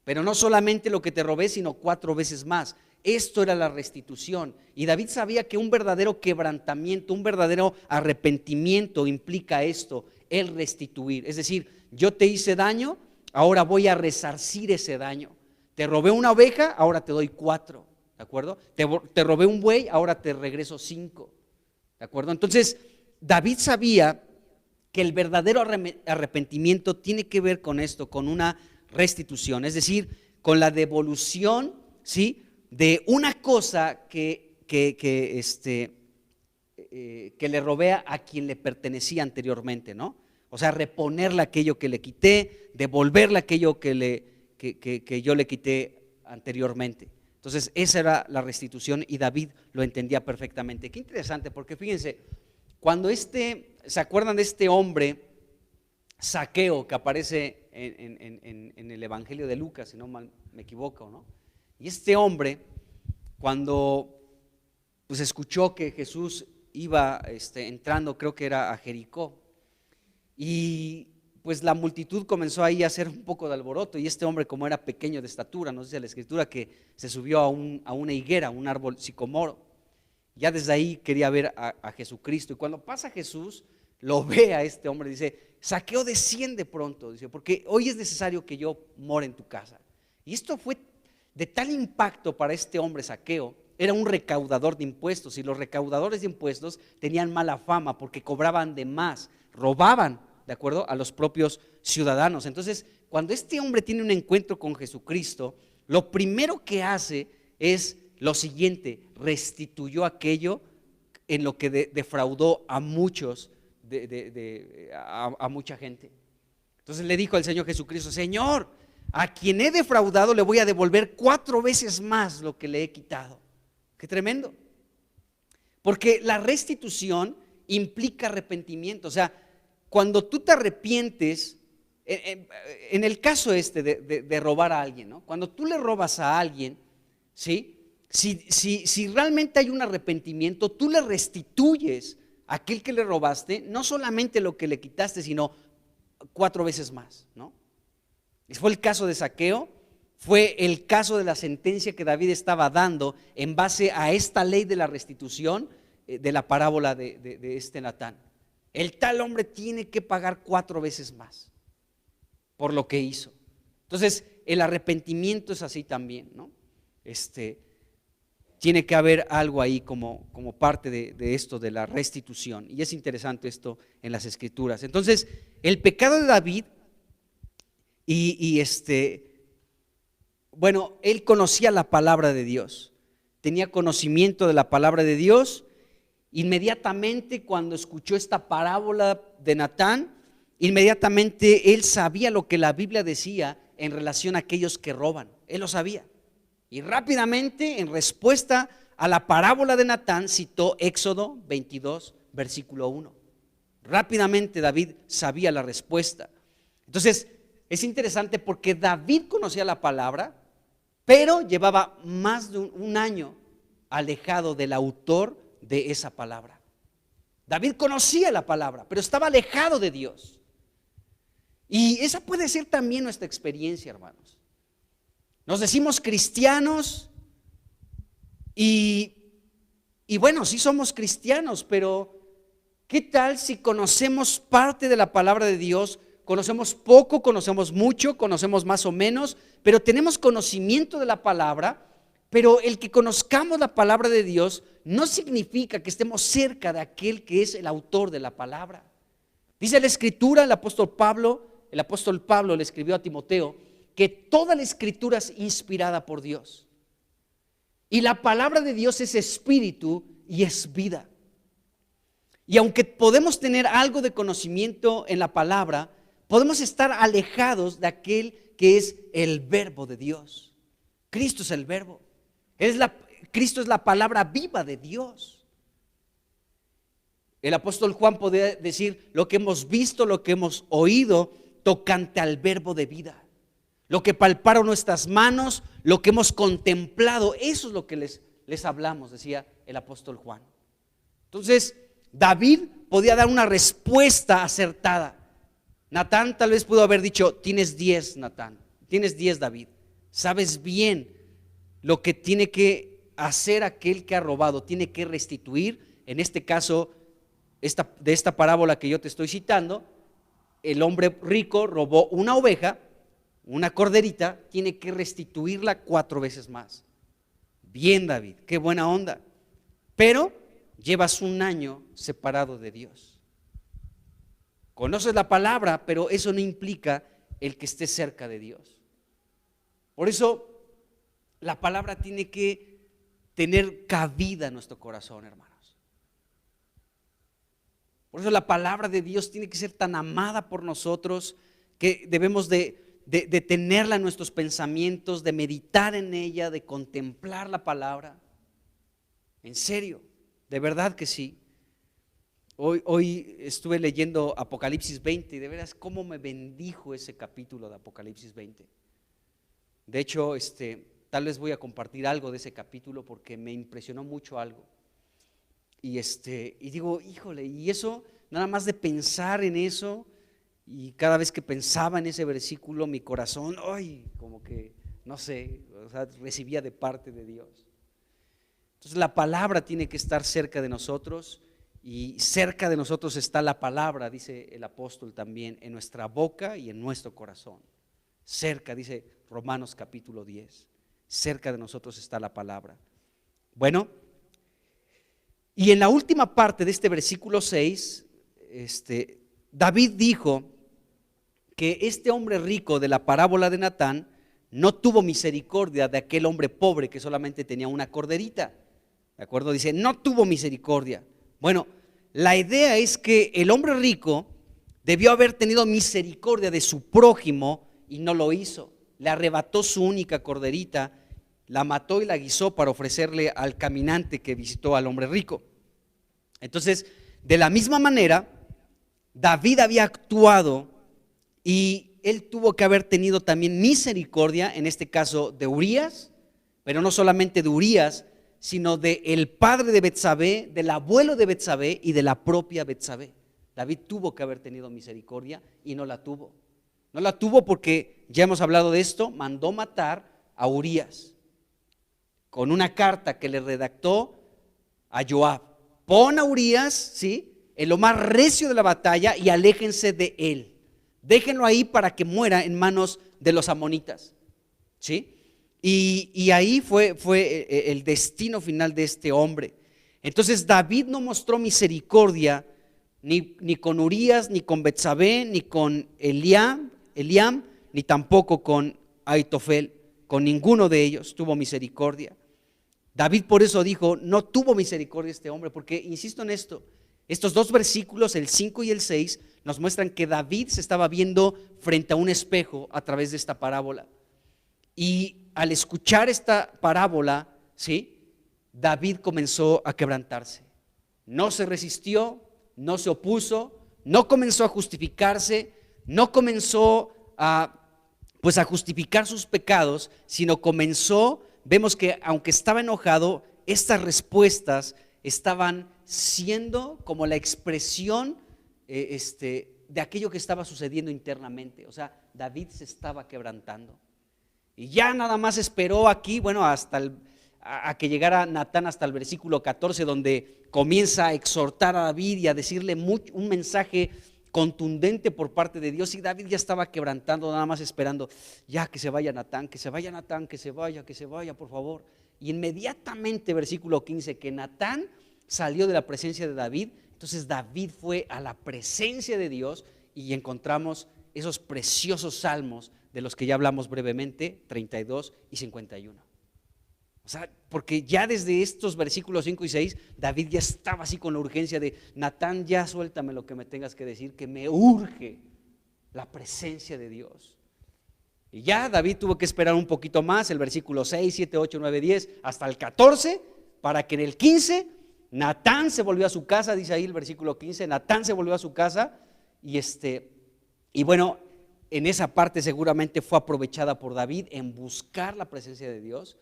Pero no solamente lo que te robé, sino 4 veces más. Esto era la restitución. Y David sabía que un verdadero quebrantamiento, un verdadero arrepentimiento implica esto, el restituir. Es decir, yo te hice daño, ahora voy a resarcir ese daño. Te robé una oveja, ahora te doy 4, ¿de acuerdo? Te robé un buey, ahora te regreso 5, ¿de acuerdo? Entonces, David sabía que el verdadero arrepentimiento tiene que ver con esto, con una restitución, es decir, con la devolución, ¿sí?, de una cosa que le robé a quien le pertenecía anteriormente, ¿no? O sea, reponerle aquello que le quité, devolverle aquello que yo le quité anteriormente. Entonces esa era la restitución y David lo entendía perfectamente. Qué interesante, porque fíjense, cuando ¿se acuerdan de este hombre Zaqueo que aparece en el Evangelio de Lucas, si no mal me equivoco, ¿no? Y este hombre, cuando pues escuchó que Jesús iba entrando, creo que era a Jericó, y pues la multitud comenzó ahí a hacer un poco de alboroto, y este hombre, como era pequeño de estatura, nos dice la escritura que se subió a una higuera, a un árbol sicomoro. Ya desde ahí quería ver a Jesucristo, y cuando pasa Jesús, lo ve a este hombre, dice: Zaqueo, desciende pronto, dice, porque hoy es necesario que yo more en tu casa. Y esto fue de tal impacto para este hombre Zaqueo. Era un recaudador de impuestos, y los recaudadores de impuestos tenían mala fama porque cobraban de más, robaban, ¿de acuerdo?, a los propios ciudadanos. Entonces, cuando este hombre tiene un encuentro con Jesucristo, lo primero que hace es lo siguiente: restituyó aquello en lo que defraudó a muchos, a mucha gente. Entonces le dijo al Señor Jesucristo: Señor, a quien he defraudado le voy a devolver 4 veces más lo que le he quitado. Qué tremendo, porque la restitución implica arrepentimiento. O sea, cuando tú te arrepientes, en el caso de robar a alguien, ¿no? Cuando tú le robas a alguien, ¿sí?, si realmente hay un arrepentimiento, tú le restituyes aquel que le robaste, no solamente lo que le quitaste, sino 4 veces más, ¿no? Fue el caso de Zaqueo, fue el caso de la sentencia que David estaba dando en base a esta ley de la restitución de la parábola de este Natán. El tal hombre tiene que pagar 4 veces más por lo que hizo. Entonces, el arrepentimiento es así también, ¿no? Tiene que haber algo ahí como parte de esto de la restitución, y es interesante esto en las Escrituras. Entonces, el pecado de David bueno, él conocía la palabra de Dios, tenía conocimiento de la palabra de Dios. Inmediatamente cuando escuchó esta parábola de Natán, inmediatamente él sabía lo que la Biblia decía en relación a aquellos que roban. Él lo sabía. Y rápidamente, en respuesta a la parábola de Natán, citó Éxodo 22, versículo 1. Rápidamente David sabía la respuesta. Entonces, es interesante porque David conocía la palabra, pero llevaba más de un año alejado del autor de esa palabra. David conocía la palabra, pero estaba alejado de Dios. Y esa puede ser también nuestra experiencia, hermanos. Nos decimos cristianos y bueno, sí somos cristianos, pero ¿qué tal si conocemos parte de la palabra de Dios? Conocemos poco, conocemos mucho, conocemos más o menos, pero tenemos conocimiento de la palabra. Pero el que conozcamos la palabra de Dios no significa que estemos cerca de aquel que es el autor de la palabra. Dice la Escritura, el apóstol Pablo le escribió a Timoteo que toda la Escritura es inspirada por Dios. Y la palabra de Dios es espíritu y es vida. Y aunque podemos tener algo de conocimiento en la palabra, podemos estar alejados de aquel que es el verbo de Dios. Cristo es el verbo. Cristo es la palabra viva de Dios. El apóstol Juan podía decir lo que hemos visto, lo que hemos oído tocante al verbo de vida. Lo que palparon nuestras manos, lo que hemos contemplado, eso es lo que les hablamos, decía el apóstol Juan. Entonces, David podía dar una respuesta acertada. Natán tal vez pudo haber dicho: tienes 10, Natán, tienes 10, David. Sabes bien lo que tiene que hacer aquel que ha robado, tiene que restituir. En este caso, de esta parábola que yo te estoy citando, el hombre rico robó una oveja, una corderita, tiene que restituirla 4 veces más. Bien, David, qué buena onda. Pero llevas un año separado de Dios. Conoces la palabra, pero eso no implica el que estés cerca de Dios. Por eso la palabra tiene que tener cabida en nuestro corazón, hermanos. Por eso la palabra de Dios tiene que ser tan amada por nosotros que debemos de tenerla en nuestros pensamientos, de meditar en ella, de contemplar la palabra. En serio, de verdad que sí. Hoy estuve leyendo Apocalipsis 20 y de veras cómo me bendijo ese capítulo de Apocalipsis 20. De hecho, tal vez voy a compartir algo de ese capítulo porque me impresionó mucho algo. Y digo, híjole, y eso, nada más de pensar en eso, y cada vez que pensaba en ese versículo, mi corazón, como que, no sé, recibía de parte de Dios. Entonces la palabra tiene que estar cerca de nosotros, y cerca de nosotros está la palabra, dice el apóstol también, en nuestra boca y en nuestro corazón. Cerca, dice Romanos capítulo 10, cerca de nosotros está la palabra. Bueno, y en la última parte de este versículo 6, David dijo que este hombre rico de la parábola de Natán no tuvo misericordia de aquel hombre pobre que solamente tenía una corderita. ¿De acuerdo? Dice, no tuvo misericordia. Bueno, la idea es que el hombre rico debió haber tenido misericordia de su prójimo y no lo hizo. Le arrebató su única corderita, la mató y la guisó para ofrecerle al caminante que visitó al hombre rico. Entonces, de la misma manera, David había actuado y él tuvo que haber tenido también misericordia, en este caso de Urías, pero no solamente de Urías, sino del padre de Betsabé, del abuelo de Betsabé y de la propia Betsabé. David tuvo que haber tenido misericordia y no la tuvo. No la tuvo porque, ya hemos hablado de esto, mandó matar a Urías con una carta que le redactó a Joab. Pon a Urías, ¿sí?, en lo más recio de la batalla y aléjense de él. Déjenlo ahí para que muera en manos de los amonitas, ¿sí? Y ahí fue el destino final de este hombre. Entonces David no mostró misericordia ni con Urías, ni con Betsabé, ni con Eliam, ni tampoco con Aitofel. Con ninguno de ellos tuvo misericordia. David por eso dijo, no tuvo misericordia este hombre, porque insisto en esto, estos dos versículos, el 5 y el 6, nos muestran que David se estaba viendo frente a un espejo a través de esta parábola. Y al escuchar esta parábola, ¿sí?, David comenzó a quebrantarse. No se resistió, no se opuso, no comenzó a justificarse, no comenzó a justificar sus pecados, sino comenzó, vemos que aunque estaba enojado, estas respuestas estaban siendo como la expresión de aquello que estaba sucediendo internamente. O sea, David se estaba quebrantando. Y ya nada más esperó aquí, a que llegara Natán hasta el versículo 14, donde comienza a exhortar a David y a decirle un mensaje contundente por parte de Dios. Y David ya estaba quebrantando, nada más esperando, ya que se vaya Natán, que se vaya Natán, que se vaya, por favor. Y inmediatamente, versículo 15, que Natán salió de la presencia de David, entonces David fue a la presencia de Dios y encontramos esos preciosos salmos de los que ya hablamos brevemente, 32 y 51. O sea, porque ya desde estos versículos 5 y 6, David ya estaba así con la urgencia de, Natán, ya suéltame lo que me tengas que decir, que me urge la presencia de Dios. Y ya David tuvo que esperar un poquito más, el versículo 6, 7, 8, 9, 10, hasta el 14, para que en el 15, Natán se volvió a su casa, dice ahí el versículo 15, Natán se volvió a su casa y bueno, en esa parte seguramente fue aprovechada por David en buscar la presencia de Dios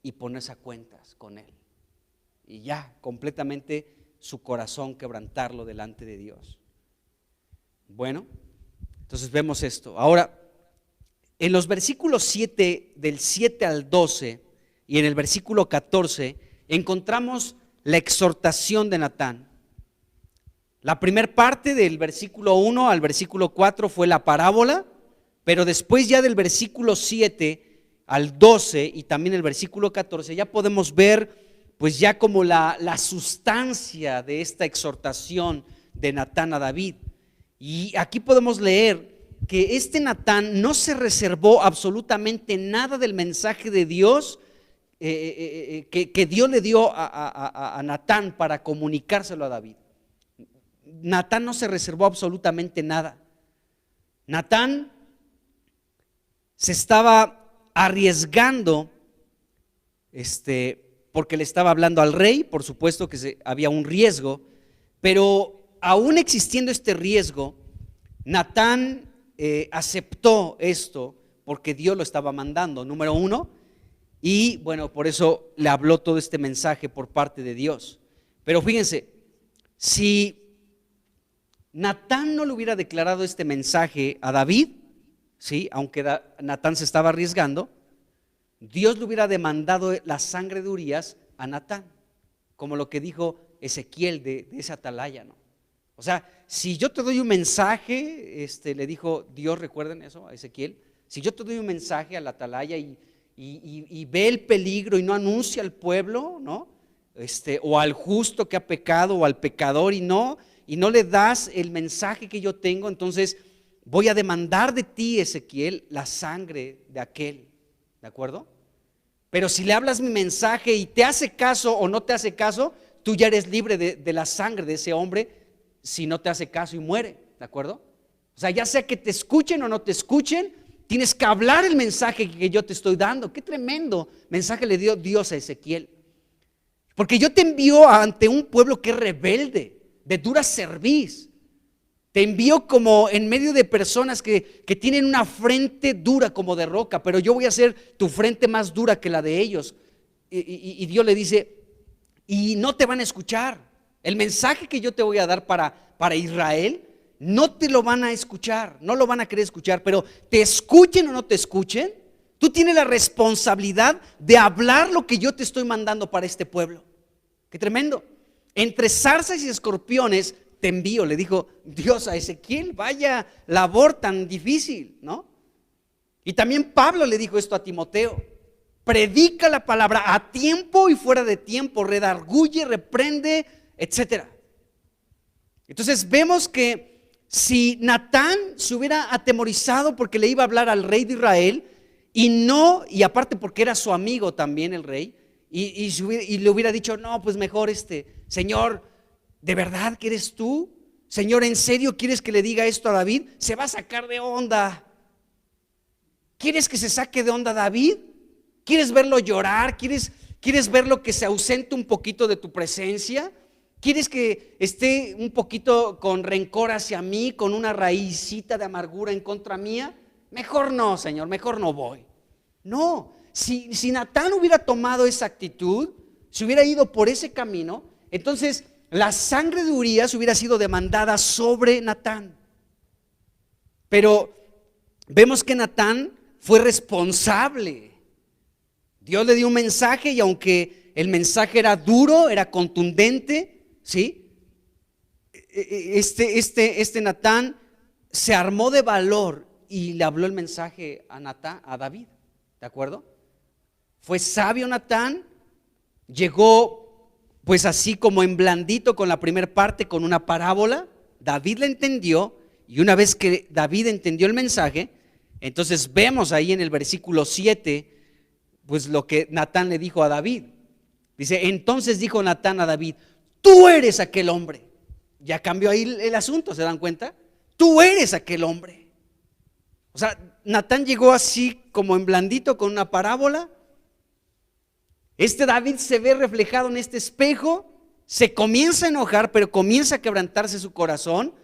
y ponerse a cuentas con él. Y ya completamente su corazón quebrantarlo delante de Dios. Bueno, entonces vemos esto. Ahora, en los versículos 7, del 7 al 12 y en el versículo 14, encontramos la exhortación de Natán. La primera parte del versículo 1 al versículo 4 fue la parábola, pero después ya del versículo 7 al 12 y también el versículo 14 ya podemos ver pues ya como la sustancia de esta exhortación de Natán a David. Y aquí podemos leer que Natán no se reservó absolutamente nada del mensaje de Dios que Dios le dio a Natán para comunicárselo a David. Natán no se reservó absolutamente nada. Natán se estaba arriesgando porque le estaba hablando al rey, por supuesto que había un riesgo, pero aún existiendo este riesgo, Natán aceptó esto porque Dios lo estaba mandando, número uno, y bueno, por eso le habló todo este mensaje por parte de Dios. Pero fíjense, si Natán no le hubiera declarado este mensaje a David, ¿sí?, aunque Natán se estaba arriesgando, Dios le hubiera demandado la sangre de Urías a Natán, como lo que dijo Ezequiel de esa atalaya, ¿no? O sea, si yo te doy un mensaje, le dijo Dios, recuerden eso a Ezequiel, si yo te doy un mensaje a la atalaya y ve el peligro y no anuncia al pueblo, ¿no? O al justo que ha pecado o al pecador y no le das el mensaje que yo tengo, entonces voy a demandar de ti, Ezequiel, la sangre de aquel, ¿de acuerdo? Pero si le hablas mi mensaje y te hace caso o no te hace caso, tú ya eres libre de la sangre de ese hombre si no te hace caso y muere, ¿de acuerdo? O sea, ya sea que te escuchen o no te escuchen, tienes que hablar el mensaje que yo te estoy dando. Qué tremendo mensaje le dio Dios a Ezequiel. Porque yo te envío ante un pueblo que es rebelde, de dura cerviz. Te envío como en medio de personas que tienen una frente dura como de roca, pero yo voy a hacer tu frente más dura que la de ellos. Y Dios le dice, y no te van a escuchar. El mensaje que yo te voy a dar para Israel, no te lo van a escuchar, no lo van a querer escuchar, pero te escuchen o no te escuchen, tú tienes la responsabilidad de hablar lo que yo te estoy mandando para este pueblo. Qué tremendo. Entre zarzas y escorpiones te envío, le dijo Dios a Ezequiel. Vaya labor tan difícil, ¿no? Y también Pablo le dijo esto a Timoteo: predica la palabra a tiempo y fuera de tiempo, redarguye, reprende, etcétera. Entonces vemos que si Natán se hubiera atemorizado porque le iba a hablar al rey de Israel, y aparte porque era su amigo también el rey, y le hubiera dicho: no, pues mejor Señor, ¿de verdad que eres tú? Señor, ¿en serio quieres que le diga esto a David? Se va a sacar de onda. ¿Quieres que se saque de onda David? ¿Quieres verlo llorar? ¿Quieres verlo que se ausente un poquito de tu presencia? ¿Quieres que esté un poquito con rencor hacia mí, con una raícita de amargura en contra mía? Mejor no, Señor, mejor no voy. No, si Natán hubiera tomado esa actitud, si hubiera ido por ese camino, entonces la sangre de Urías hubiera sido demandada sobre Natán. Pero vemos que Natán fue responsable. Dios le dio un mensaje, y aunque el mensaje era duro, era contundente, ¿sí? Natán se armó de valor y le habló el mensaje a David, ¿de acuerdo? Fue sabio Natán, llegó pues así como en blandito con la primera parte, con una parábola. David la entendió, y una vez que David entendió el mensaje, entonces vemos ahí en el versículo 7 pues lo que Natán le dijo a David. Dice: entonces dijo Natán a David: tú eres aquel hombre. Ya cambió ahí el asunto, ¿se dan cuenta? Tú eres aquel hombre. O sea, Natán llegó así como en blandito con una parábola. David se ve reflejado en este espejo, se comienza a enojar, pero comienza a quebrantarse su corazón.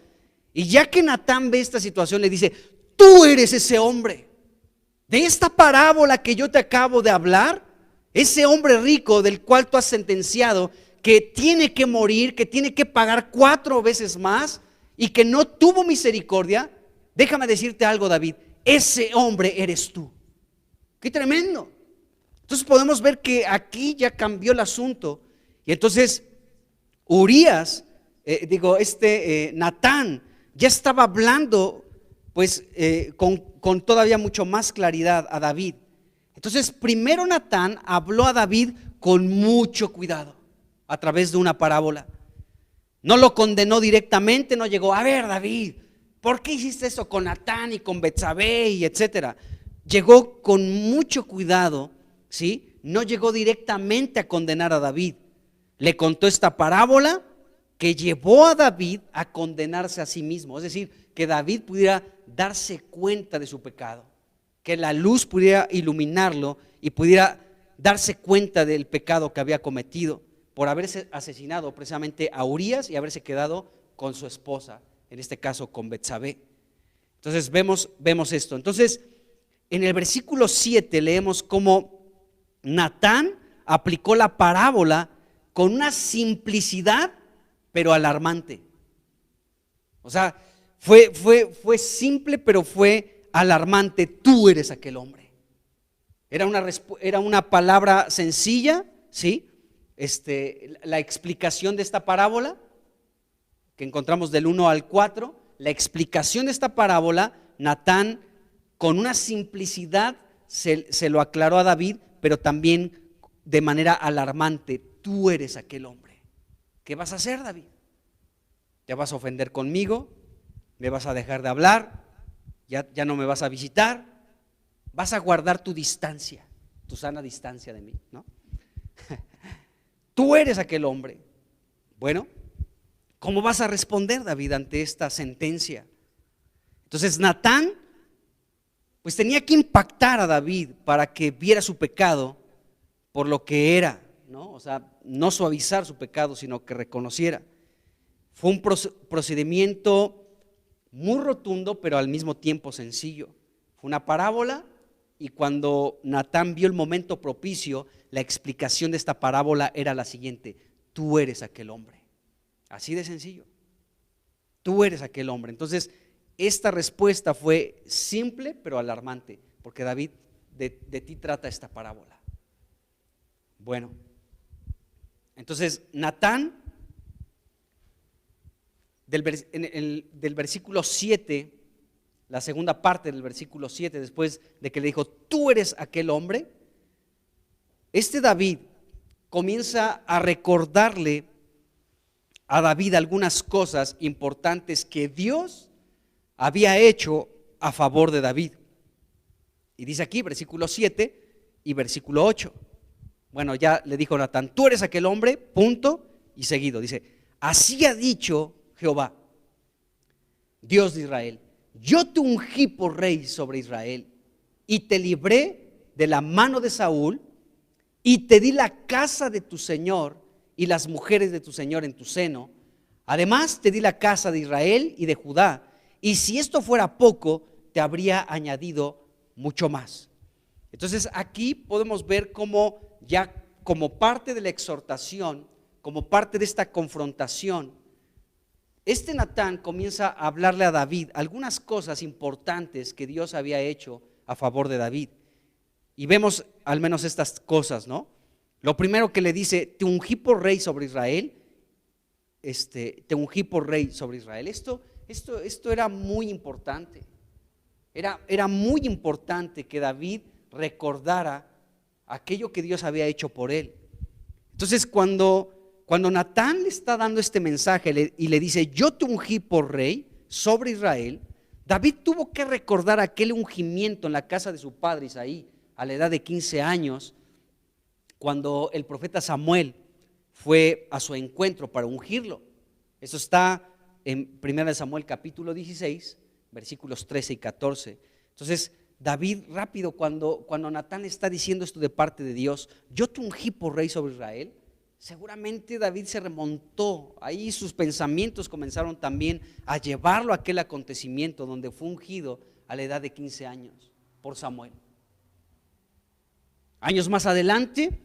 Y ya que Natán ve esta situación, le dice: tú eres ese hombre. De esta parábola que yo te acabo de hablar, ese hombre rico del cual tú has sentenciado que tiene que morir, que tiene que pagar 4 veces más y que no tuvo misericordia, déjame decirte algo, David, ese hombre eres tú. ¡Qué tremendo! Entonces podemos ver que aquí ya cambió el asunto. Y entonces Urías, Natán ya estaba hablando pues con todavía mucho más claridad a David. Entonces primero Natán habló a David con mucho cuidado a través de una parábola. No lo condenó directamente, no llegó: a ver, David, ¿por qué hiciste eso con Natán y con Betsabé y etcétera? Llegó con mucho cuidado, ¿sí? No llegó directamente a condenar a David. Le contó esta parábola que llevó a David a condenarse a sí mismo. Es decir, que David pudiera darse cuenta de su pecado, que la luz pudiera iluminarlo y pudiera darse cuenta del pecado que había cometido por haberse asesinado precisamente a Urías y haberse quedado con su esposa, en este caso con Betsabé. Entonces vemos esto. Entonces en el versículo 7 leemos cómo Natán aplicó la parábola con una simplicidad pero alarmante. O sea, fue simple pero fue alarmante. Tú eres aquel hombre. Era una palabra sencilla, ¿sí? La explicación de esta parábola que encontramos del 1 al 4, la explicación de esta parábola, Natán con una simplicidad se lo aclaró a David, pero también de manera alarmante. Tú eres aquel hombre. ¿Qué vas a hacer, David? ¿Te vas a ofender conmigo? ¿Me vas a dejar de hablar? ¿Ya no me vas a visitar? ¿Vas a guardar tu distancia, tu sana distancia de mí? ¿No? Tú eres aquel hombre. Bueno, ¿cómo vas a responder, David, ante esta sentencia? Entonces Natán pues tenía que impactar a David para que viera su pecado por lo que era, ¿no? O sea, no suavizar su pecado, sino que reconociera. Fue un procedimiento muy rotundo, pero al mismo tiempo sencillo. Fue una parábola, y cuando Natán vio el momento propicio, la explicación de esta parábola era la siguiente: tú eres aquel hombre. Así de sencillo. Tú eres aquel hombre. Entonces, esta respuesta fue simple pero alarmante, porque David, de ti trata esta parábola. Bueno, entonces Natán, del versículo 7, la segunda parte del versículo 7, después de que le dijo, tú eres aquel hombre, David comienza a recordarle a David algunas cosas importantes que Dios había hecho a favor de David. Y dice aquí, versículo 7 y versículo 8. Bueno, ya le dijo Natán, tú eres aquel hombre, punto, y seguido. Dice, así ha dicho Jehová, Dios de Israel, yo te ungí por rey sobre Israel y te libré de la mano de Saúl y te di la casa de tu señor y las mujeres de tu señor en tu seno. Además te di la casa de Israel y de Judá, y si esto fuera poco, te habría añadido mucho más. Entonces aquí podemos ver cómo ya como parte de la exhortación, como parte de esta confrontación, Natán comienza a hablarle a David algunas cosas importantes que Dios había hecho a favor de David. Y vemos al menos estas cosas, ¿no? Lo primero que le dice, te ungí por rey sobre Israel, te ungí por rey sobre Israel. Esto era muy importante. Era muy importante que David recordara aquello que Dios había hecho por él. Entonces cuando Natán le está dando este mensaje y le dice, yo te ungí por rey sobre Israel, David tuvo que recordar aquel ungimiento en la casa de su padre Isaí a la edad de 15 años, cuando el profeta Samuel fue a su encuentro para ungirlo. Eso está en 1 Samuel capítulo 16, versículos 13 y 14. Entonces David rápido, cuando Natán está diciendo esto de parte de Dios, yo te ungí por rey sobre Israel, seguramente David se remontó, ahí sus pensamientos comenzaron también a llevarlo a aquel acontecimiento donde fue ungido a la edad de 15 años por Samuel. Años más adelante,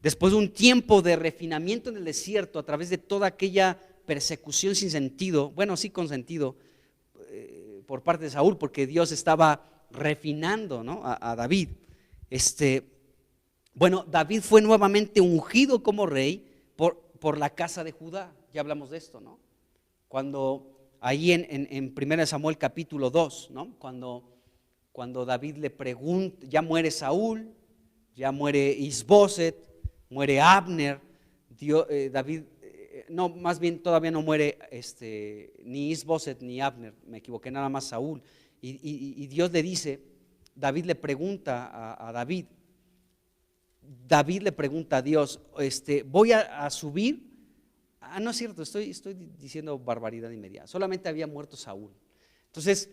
después de un tiempo de refinamiento en el desierto, a través de toda aquella persecución sin sentido, bueno, sí con sentido, por parte de Saúl, porque Dios estaba refinando, ¿no?, a David. Bueno, David fue nuevamente ungido como rey por la casa de Judá. Ya hablamos de esto, ¿no? Cuando ahí en 1 Samuel capítulo 2, ¿no? Cuando David le pregunta, ya muere Saúl, ya muere Isboset, muere Abner, David, no, más bien todavía no muere ni Isboset ni Abner, me equivoqué, nada más Saúl. Y Dios le dice, David le pregunta a David le pregunta a Dios, voy a subir. No es cierto, estoy diciendo barbaridad inmediata, solamente había muerto Saúl. Entonces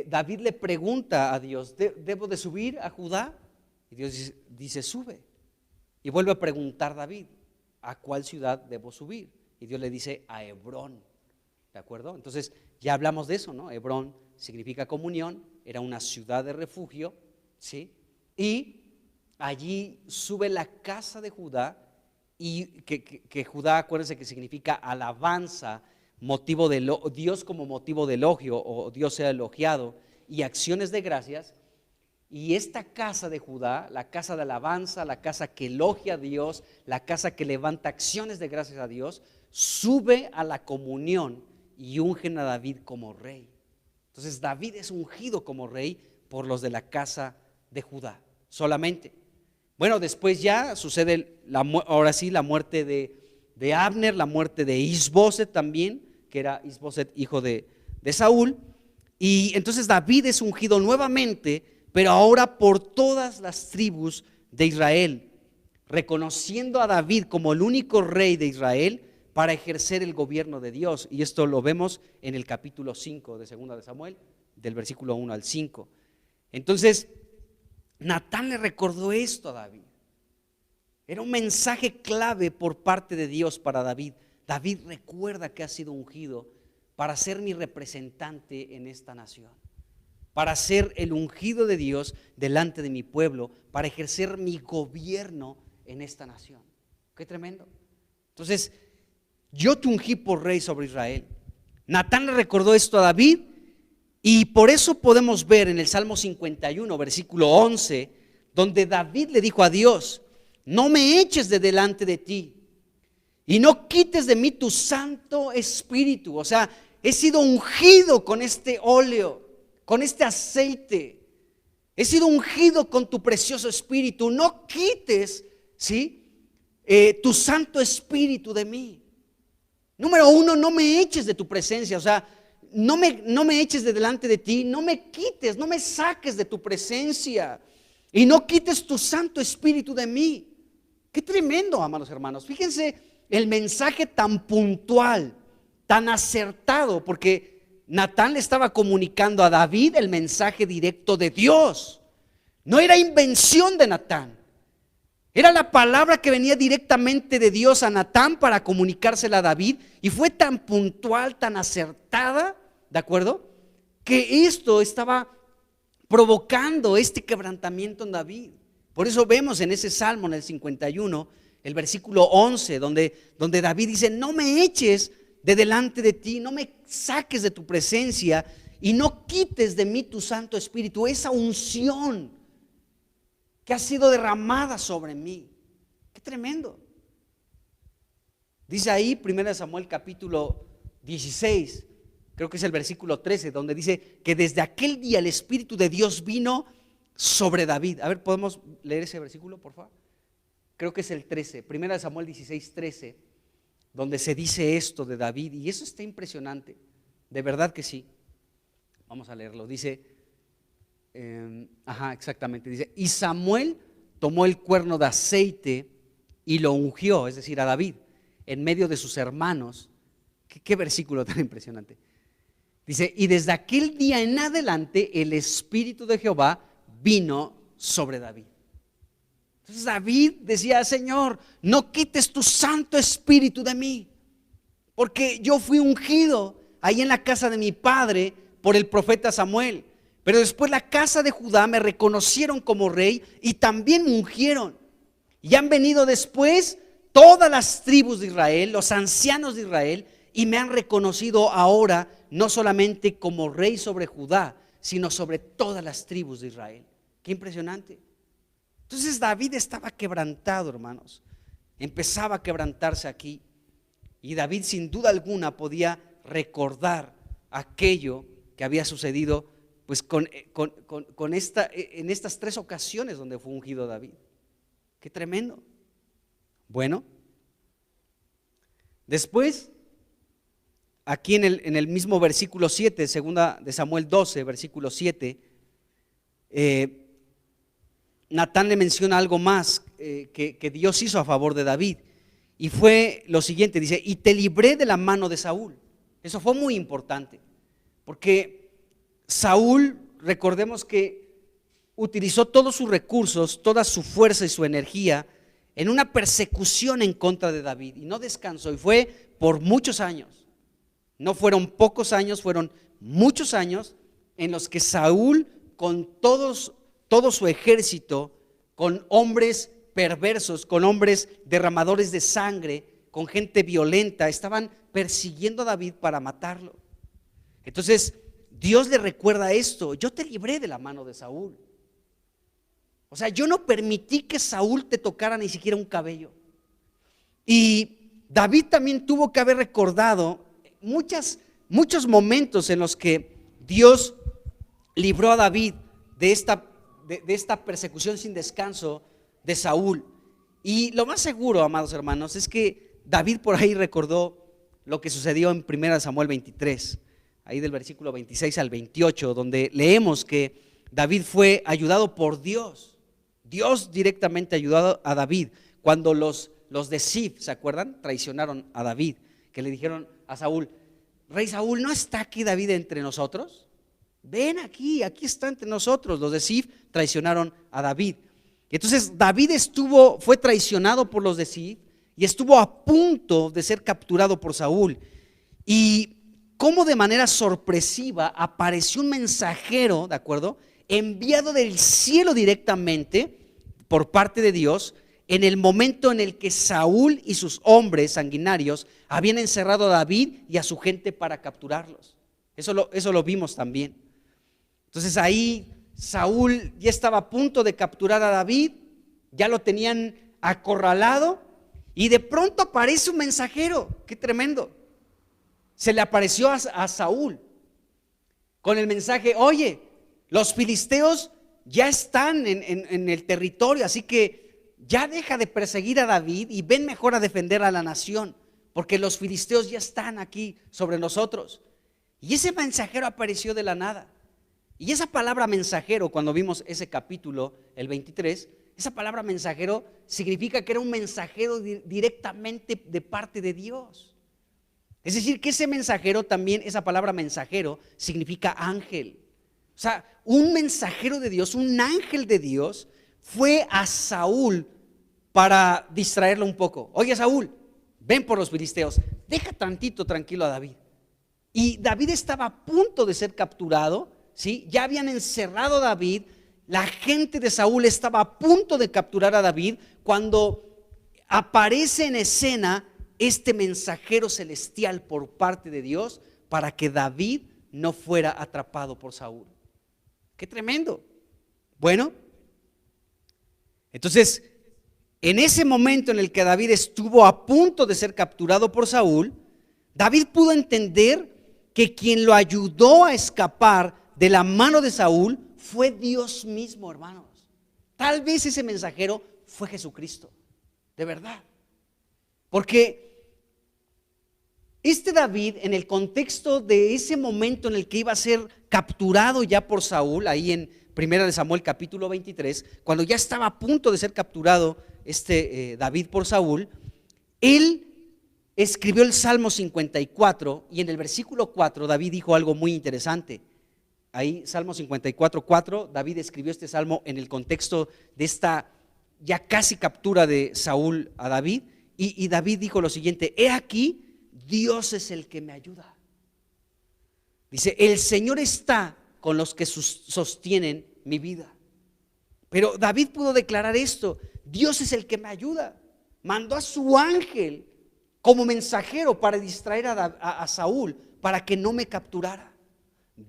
David le pregunta a Dios, ¿debo de subir a Judá? Y Dios dice, sube. Y vuelve a preguntar David, ¿a cuál ciudad debo subir? Y Dios le dice, a Hebrón. ¿De acuerdo? Entonces ya hablamos de eso, ¿no? Hebrón significa comunión, era una ciudad de refugio, ¿sí? Y allí sube la casa de Judá, y que Judá, acuérdense que significa alabanza, motivo de Dios como motivo de elogio, o Dios sea elogiado, y acciones de gracias. Y esta casa de Judá, la casa de alabanza, la casa que elogia a Dios, la casa que levanta acciones de gracias a Dios, sube a la comunión y ungen a David como rey. Entonces David es ungido como rey por los de la casa de Judá solamente. Bueno, después ya sucede ahora sí la muerte de Abner, la muerte de Isboset también, que era Isboset hijo de Saúl. Y entonces David es ungido nuevamente, pero ahora por todas las tribus de Israel, reconociendo a David como el único rey de Israel para ejercer el gobierno de Dios. Y esto lo vemos en el capítulo 5 de 2 de Samuel, del versículo 1 al 5. Entonces Natán le recordó esto a David. Era un mensaje clave por parte de Dios para David. David, recuerda que has sido ungido para ser mi representante en esta nación, para ser el ungido de Dios delante de mi pueblo, para ejercer mi gobierno en esta nación. Qué tremendo. Entonces, yo te ungí por rey sobre Israel. Natán le recordó esto a David y por eso podemos ver en el Salmo 51, versículo 11, donde David le dijo a Dios: no me eches de delante de ti y no quites de mí tu Santo Espíritu. O sea, he sido ungido con este óleo, con este aceite. He sido ungido con tu precioso Espíritu. No quites, ¿sí?, tu Santo Espíritu de mí. Número uno, no me eches de tu presencia. O sea, no me eches de delante de ti. No me quites, no me saques de tu presencia. Y no quites tu Santo Espíritu de mí. Qué tremendo, amados hermanos. Fíjense el mensaje tan puntual, tan acertado, porque Natán le estaba comunicando a David el mensaje directo de Dios. No era invención de Natán. Era la palabra que venía directamente de Dios a Natán para comunicársela a David. Y fue tan puntual, tan acertada, ¿de acuerdo?, que esto estaba provocando este quebrantamiento en David. Por eso vemos en ese Salmo, en el 51, el versículo 11, donde David dice: no me eches de delante de ti, no me saques de tu presencia y no quites de mí tu Santo Espíritu, esa unción que ha sido derramada sobre mí. Qué tremendo. Dice ahí 1 Samuel capítulo 16, creo que es el versículo 13, donde dice que desde aquel día el Espíritu de Dios vino sobre David. A ver, ¿podemos leer ese versículo, por favor? Creo que es el 13, 1 Samuel 16, 13, donde se dice esto de David. Y eso está impresionante, de verdad que sí. Vamos a leerlo. Dice, exactamente, dice: y Samuel tomó el cuerno de aceite y lo ungió, es decir, a David, en medio de sus hermanos. ¿Qué versículo tan impresionante? Dice: y desde aquel día en adelante el Espíritu de Jehová vino sobre David. Entonces David decía: Señor, no quites tu Santo Espíritu de mí, porque yo fui ungido ahí en la casa de mi padre por el profeta Samuel. Pero después la casa de Judá me reconocieron como rey y también me ungieron. Y han venido después todas las tribus de Israel, los ancianos de Israel, y me han reconocido ahora no solamente como rey sobre Judá, sino sobre todas las tribus de Israel. Qué impresionante. Entonces David estaba quebrantado, hermanos. Empezaba a quebrantarse aquí. Y David sin duda alguna podía recordar aquello que había sucedido pues en estas 3 ocasiones donde fue ungido David. Qué tremendo. Bueno, después, aquí en el mismo versículo 7, segunda de Samuel 12, versículo 7, Natán le menciona algo más que Dios hizo a favor de David. Y fue lo siguiente, dice: y te libré de la mano de Saúl. Eso fue muy importante, porque Saúl, recordemos que utilizó todos sus recursos, toda su fuerza y su energía en una persecución en contra de David, y no descansó, y fue por muchos años. No fueron pocos años, fueron muchos años en los que Saúl, con todo su ejército, con hombres perversos, con hombres derramadores de sangre, con gente violenta, estaban persiguiendo a David para matarlo. Entonces Dios le recuerda esto: yo te libré de la mano de Saúl. O sea, yo no permití que Saúl te tocara ni siquiera un cabello. Y David también tuvo que haber recordado muchos momentos en los que Dios libró a David de esta persecución sin descanso de Saúl. Y lo más seguro, amados hermanos, es que David por ahí recordó lo que sucedió en 1 Samuel 23, ahí del versículo 26 al 28, donde leemos que David fue ayudado por Dios. Dios directamente ayudó a David cuando los de Zif, ¿se acuerdan? Traicionaron a David, que le dijeron a Saúl: Rey Saúl, ¿no está aquí David entre nosotros? Ven aquí está entre nosotros. Los de Zif traicionaron a David. Entonces David fue traicionado por los de Zif y estuvo a punto de ser capturado por Saúl. Y cómo de manera sorpresiva apareció un mensajero, ¿de acuerdo?, enviado del cielo directamente por parte de Dios, en el momento en el que Saúl y sus hombres sanguinarios habían encerrado a David y a su gente para capturarlos. Eso lo vimos también. Entonces ahí Saúl ya estaba a punto de capturar a David, ya lo tenían acorralado, y de pronto aparece un mensajero. Qué tremendo. Se le apareció a Saúl con el mensaje: oye, los filisteos ya están en el territorio, así que ya deja de perseguir a David y ven mejor a defender a la nación, porque los filisteos ya están aquí sobre nosotros. Y ese mensajero apareció de la nada. Y esa palabra mensajero, cuando vimos ese capítulo, el 23, esa palabra mensajero significa que era un mensajero directamente de parte de Dios. Es decir, que ese mensajero también, esa palabra mensajero, significa ángel. O sea, un mensajero de Dios, un ángel de Dios, fue a Saúl para distraerlo un poco. Oye, Saúl, ven por los filisteos, deja tantito tranquilo a David. Y David estaba a punto de ser capturado, ¿sí? Ya habían encerrado a David. La gente de Saúl estaba a punto de capturar a David cuando aparece en escena este mensajero celestial por parte de Dios para que David no fuera atrapado por Saúl. ¡Qué tremendo! Bueno, entonces, en ese momento en el que David estuvo a punto de ser capturado por Saúl, David pudo entender que quien lo ayudó a escapar de la mano de Saúl fue Dios mismo, hermanos. Tal vez ese mensajero fue Jesucristo, de verdad. Porque este David, en el contexto de ese momento en el que iba a ser capturado ya por Saúl, ahí en 1 Samuel capítulo 23, cuando ya estaba a punto de ser capturado David por Saúl, él escribió el Salmo 54 y en el versículo 4 David dijo algo muy interesante. Ahí, Salmo 54:4, David escribió este salmo en el contexto de esta ya casi captura de Saúl a David, y David dijo lo siguiente: he aquí, Dios es el que me ayuda. Dice, el Señor está con los que sostienen mi vida. Pero David pudo declarar esto: Dios es el que me ayuda. Mandó a su ángel como mensajero para distraer a Saúl, para que no me capturara.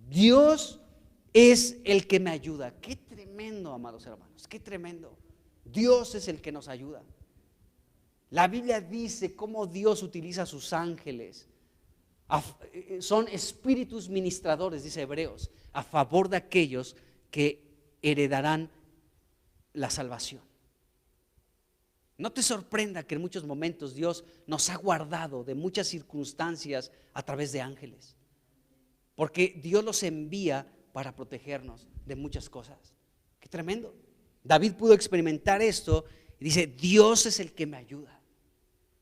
Dios es el que me ayuda. Qué tremendo, amados hermanos, qué tremendo. Dios es el que nos ayuda. La Biblia dice cómo Dios utiliza a sus ángeles. Son espíritus ministradores, dice Hebreos, a favor de aquellos que heredarán la salvación. No te sorprenda que en muchos momentos Dios nos ha guardado de muchas circunstancias a través de ángeles, porque Dios los envía para protegernos de muchas cosas. Qué tremendo. David pudo experimentar esto y dice, Dios es el que me ayuda.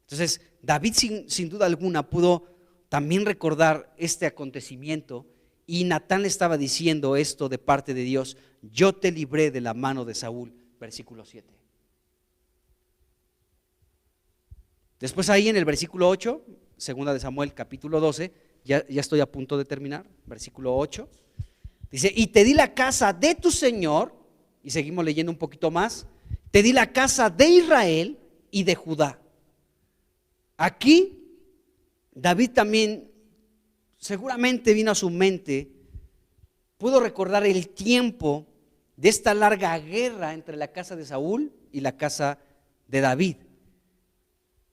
Entonces David sin duda alguna pudo también recordar este acontecimiento, y Natán le estaba diciendo esto de parte de Dios: yo te libré de la mano de Saúl, versículo 7. Después ahí en el versículo 8, segunda de Samuel capítulo 12, ya estoy a punto de terminar, versículo 8, dice, y te di la casa de tu Señor, y seguimos leyendo un poquito más, te di la casa de Israel y de Judá. Aquí David también seguramente vino a su mente, pudo recordar el tiempo de esta larga guerra entre la casa de Saúl y la casa de David.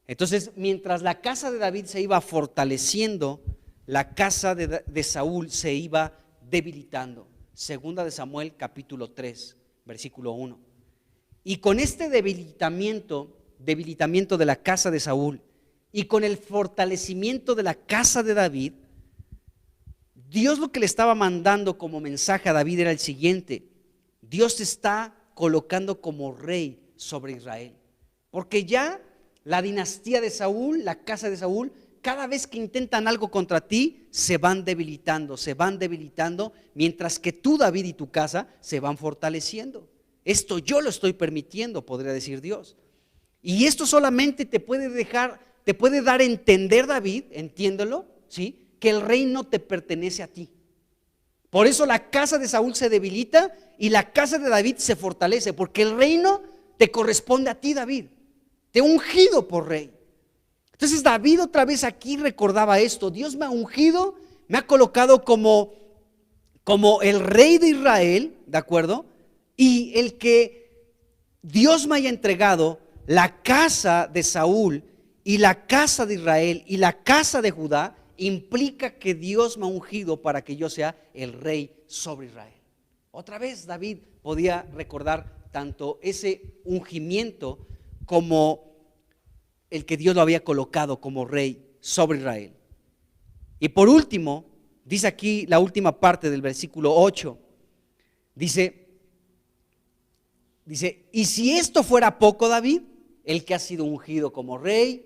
Entonces, mientras la casa de David se iba fortaleciendo, la casa de Saúl se iba debilitando. Segunda de Samuel capítulo 3, versículo 1. Y con este debilitamiento de la casa de Saúl y con el fortalecimiento de la casa de David, Dios lo que le estaba mandando como mensaje a David era el siguiente: Dios te está colocando como rey sobre Israel, porque ya la dinastía de Saúl, la casa de Saúl, cada vez que intentan algo contra ti, se van debilitando, mientras que tú, David, y tu casa se van fortaleciendo. Esto yo lo estoy permitiendo, podría decir Dios. Y esto solamente te puede dar a entender, David, entiéndelo, ¿sí?, que el reino te pertenece a ti. Por eso la casa de Saúl se debilita y la casa de David se fortalece, porque el reino te corresponde a ti, David. Te he ungido por rey. Entonces David otra vez aquí recordaba esto. Dios me ha ungido, me ha colocado como el rey de Israel, ¿de acuerdo? Y el que Dios me haya entregado la casa de Saúl y la casa de Israel y la casa de Judá, implica que Dios me ha ungido para que yo sea el rey sobre Israel. Otra vez David podía recordar tanto ese ungimiento como el que Dios lo había colocado como rey sobre Israel. Y por último, dice aquí la última parte del versículo 8, dice, y si esto fuera poco, David, el que ha sido ungido como rey,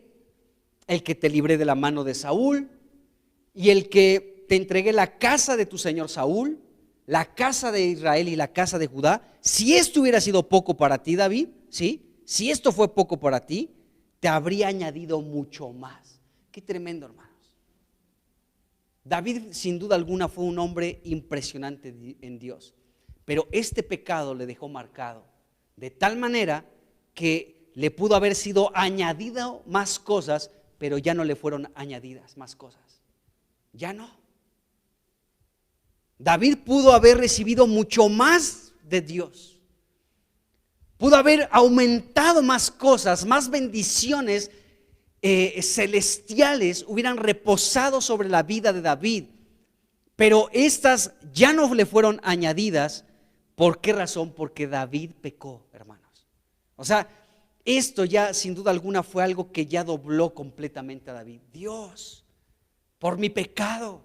el que te libré de la mano de Saúl, y el que te entregué la casa de tu señor Saúl, la casa de Israel y la casa de Judá, si esto hubiera sido poco para ti, David, ¿sí? Si esto fue poco para ti, te habría añadido mucho más. Qué tremendo, hermanos. David sin duda alguna fue un hombre impresionante en Dios, pero este pecado le dejó marcado de tal manera que le pudo haber sido añadido más cosas, pero ya no le fueron añadidas más cosas. Ya no. David pudo haber recibido mucho más de Dios. Pudo haber aumentado más cosas, más bendiciones celestiales hubieran reposado sobre la vida de David. Pero estas ya no le fueron añadidas. ¿Por qué razón? Porque David pecó, hermanos. O sea, esto ya sin duda alguna fue algo que ya dobló completamente a David. Dios, por mi pecado,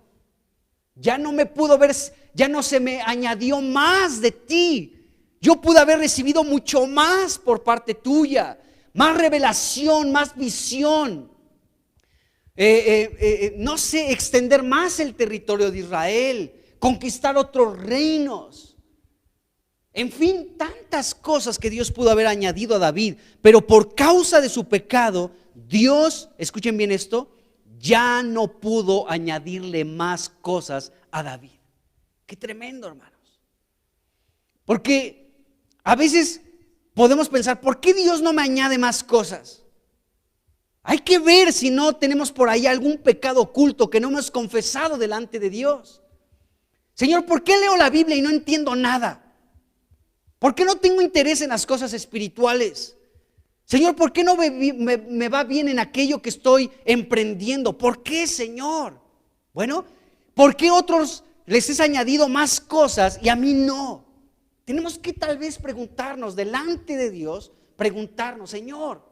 ya no me pudo ver, ya no se me añadió más de ti. Yo pude haber recibido mucho más por parte tuya, más revelación, más visión. No sé, extender más el territorio de Israel, conquistar otros reinos. En fin, tantas cosas que Dios pudo haber añadido a David, pero por causa de su pecado, Dios, escuchen bien esto, ya no pudo añadirle más cosas a David. Qué tremendo, hermanos. Porque a veces podemos pensar, ¿por qué Dios no me añade más cosas? Hay que ver si no tenemos por ahí algún pecado oculto que no hemos confesado delante de Dios. Señor, ¿por qué leo la Biblia y no entiendo nada? ¿Por qué no tengo interés en las cosas espirituales? Señor, ¿por qué no me va bien en aquello que estoy emprendiendo? ¿Por qué, Señor? Bueno, ¿por qué otros les has añadido más cosas y a mí no? Tenemos que tal vez preguntarnos delante de Dios, preguntarnos, Señor,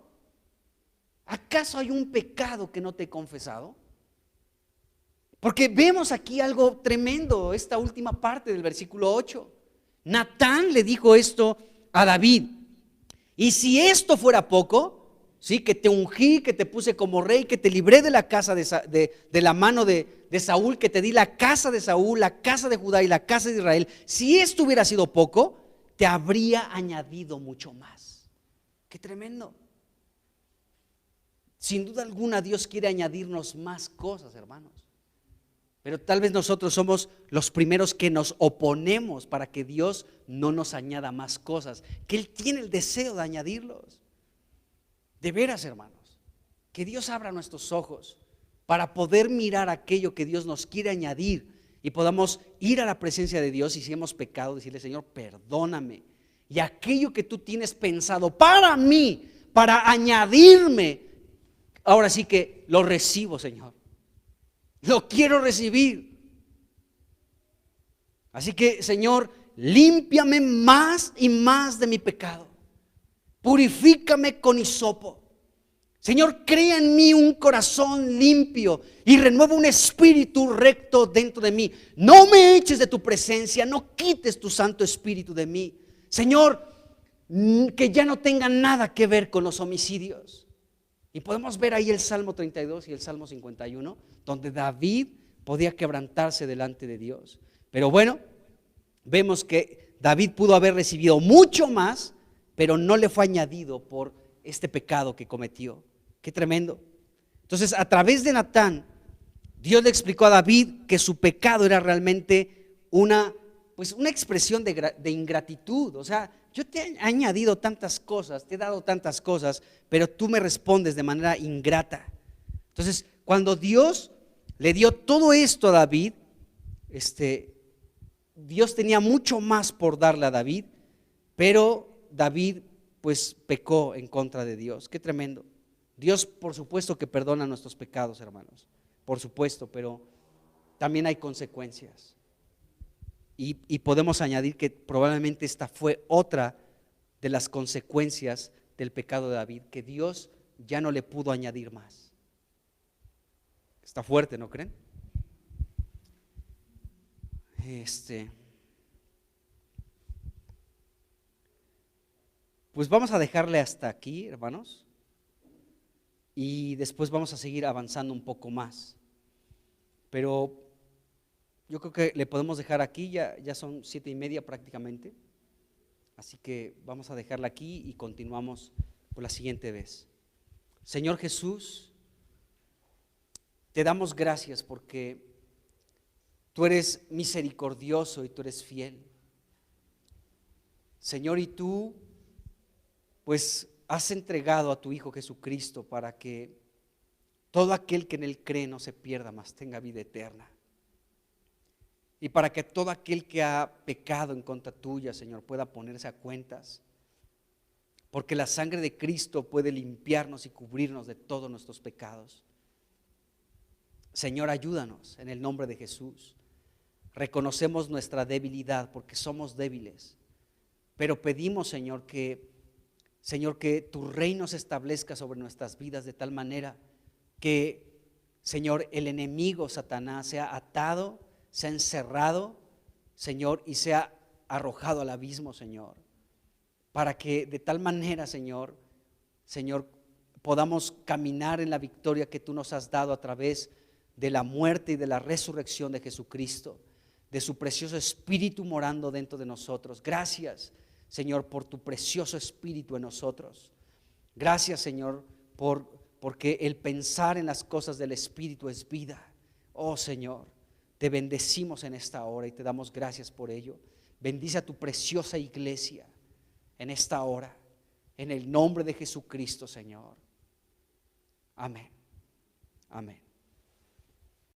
¿acaso hay un pecado que no te he confesado? Porque vemos aquí algo tremendo, esta última parte del versículo 8. Natán le dijo esto a David. Y si esto fuera poco, ¿sí? Que te ungí, que te puse como rey, que te libré de la casa de la mano de Saúl, que te di la casa de Saúl, la casa de Judá y la casa de Israel. Si esto hubiera sido poco, te habría añadido mucho más. Qué tremendo. Sin duda alguna Dios quiere añadirnos más cosas, hermanos. Pero tal vez nosotros somos los primeros que nos oponemos para que Dios no nos añada más cosas, que Él tiene el deseo de añadirlos. De veras, hermanos, que Dios abra nuestros ojos para poder mirar aquello que Dios nos quiere añadir y podamos ir a la presencia de Dios y si hemos pecado, decirle, Señor, perdóname. Y aquello que tú tienes pensado para mí, para añadirme, ahora sí que lo recibo, Señor. Lo quiero recibir. Así que, Señor, límpiame más y más de mi pecado. Purifícame con hisopo. Señor, crea en mí un corazón limpio y renueva un espíritu recto dentro de mí. No me eches de tu presencia, no quites tu Santo Espíritu de mí. Señor, que ya no tenga nada que ver con los homicidios. Y podemos ver ahí el Salmo 32 y el Salmo 51, donde David podía quebrantarse delante de Dios. Pero bueno, vemos que David pudo haber recibido mucho más, pero no le fue añadido por este pecado que cometió. Qué tremendo. Entonces, a través de Natán, Dios le explicó a David que su pecado era realmente una pues una expresión de ingratitud. O sea, yo te he añadido tantas cosas, te he dado tantas cosas, pero tú me respondes de manera ingrata. Entonces, cuando Dios le dio todo esto a David, Dios tenía mucho más por darle a David, pero David pues pecó en contra de Dios. Qué tremendo. Dios por supuesto que perdona nuestros pecados, hermanos, por supuesto, pero también hay consecuencias. Y podemos añadir que probablemente esta fue otra de las consecuencias del pecado de David, que Dios ya no le pudo añadir más. Está fuerte, ¿no creen? Pues vamos a dejarle hasta aquí, hermanos, y después vamos a seguir avanzando un poco más. Pero yo creo que le podemos dejar aquí, ya son 7:30 prácticamente, así que vamos a dejarla aquí y continuamos por la siguiente vez. Señor Jesús, te damos gracias porque tú eres misericordioso y tú eres fiel. Señor, y tú pues has entregado a tu Hijo Jesucristo para que todo aquel que en Él cree no se pierda, mas tenga vida eterna. Y para que todo aquel que ha pecado en contra tuya, Señor, pueda ponerse a cuentas. Porque la sangre de Cristo puede limpiarnos y cubrirnos de todos nuestros pecados. Señor, ayúdanos en el nombre de Jesús. Reconocemos nuestra debilidad porque somos débiles. Pero pedimos, Señor, que tu reino se establezca sobre nuestras vidas de tal manera que, Señor, el enemigo Satanás sea atado, sea encerrado, Señor, y sea arrojado al abismo, Señor, para que de tal manera, Señor, podamos caminar en la victoria que tú nos has dado a través de la muerte y de la resurrección de Jesucristo, de su precioso Espíritu morando dentro de nosotros. Gracias, Señor, por tu precioso Espíritu en nosotros. Gracias, Señor, porque el pensar en las cosas del Espíritu es vida. Oh, Señor, te bendecimos en esta hora y te damos gracias por ello. Bendice a tu preciosa iglesia en esta hora, en el nombre de Jesucristo, Señor. Amén. Amén.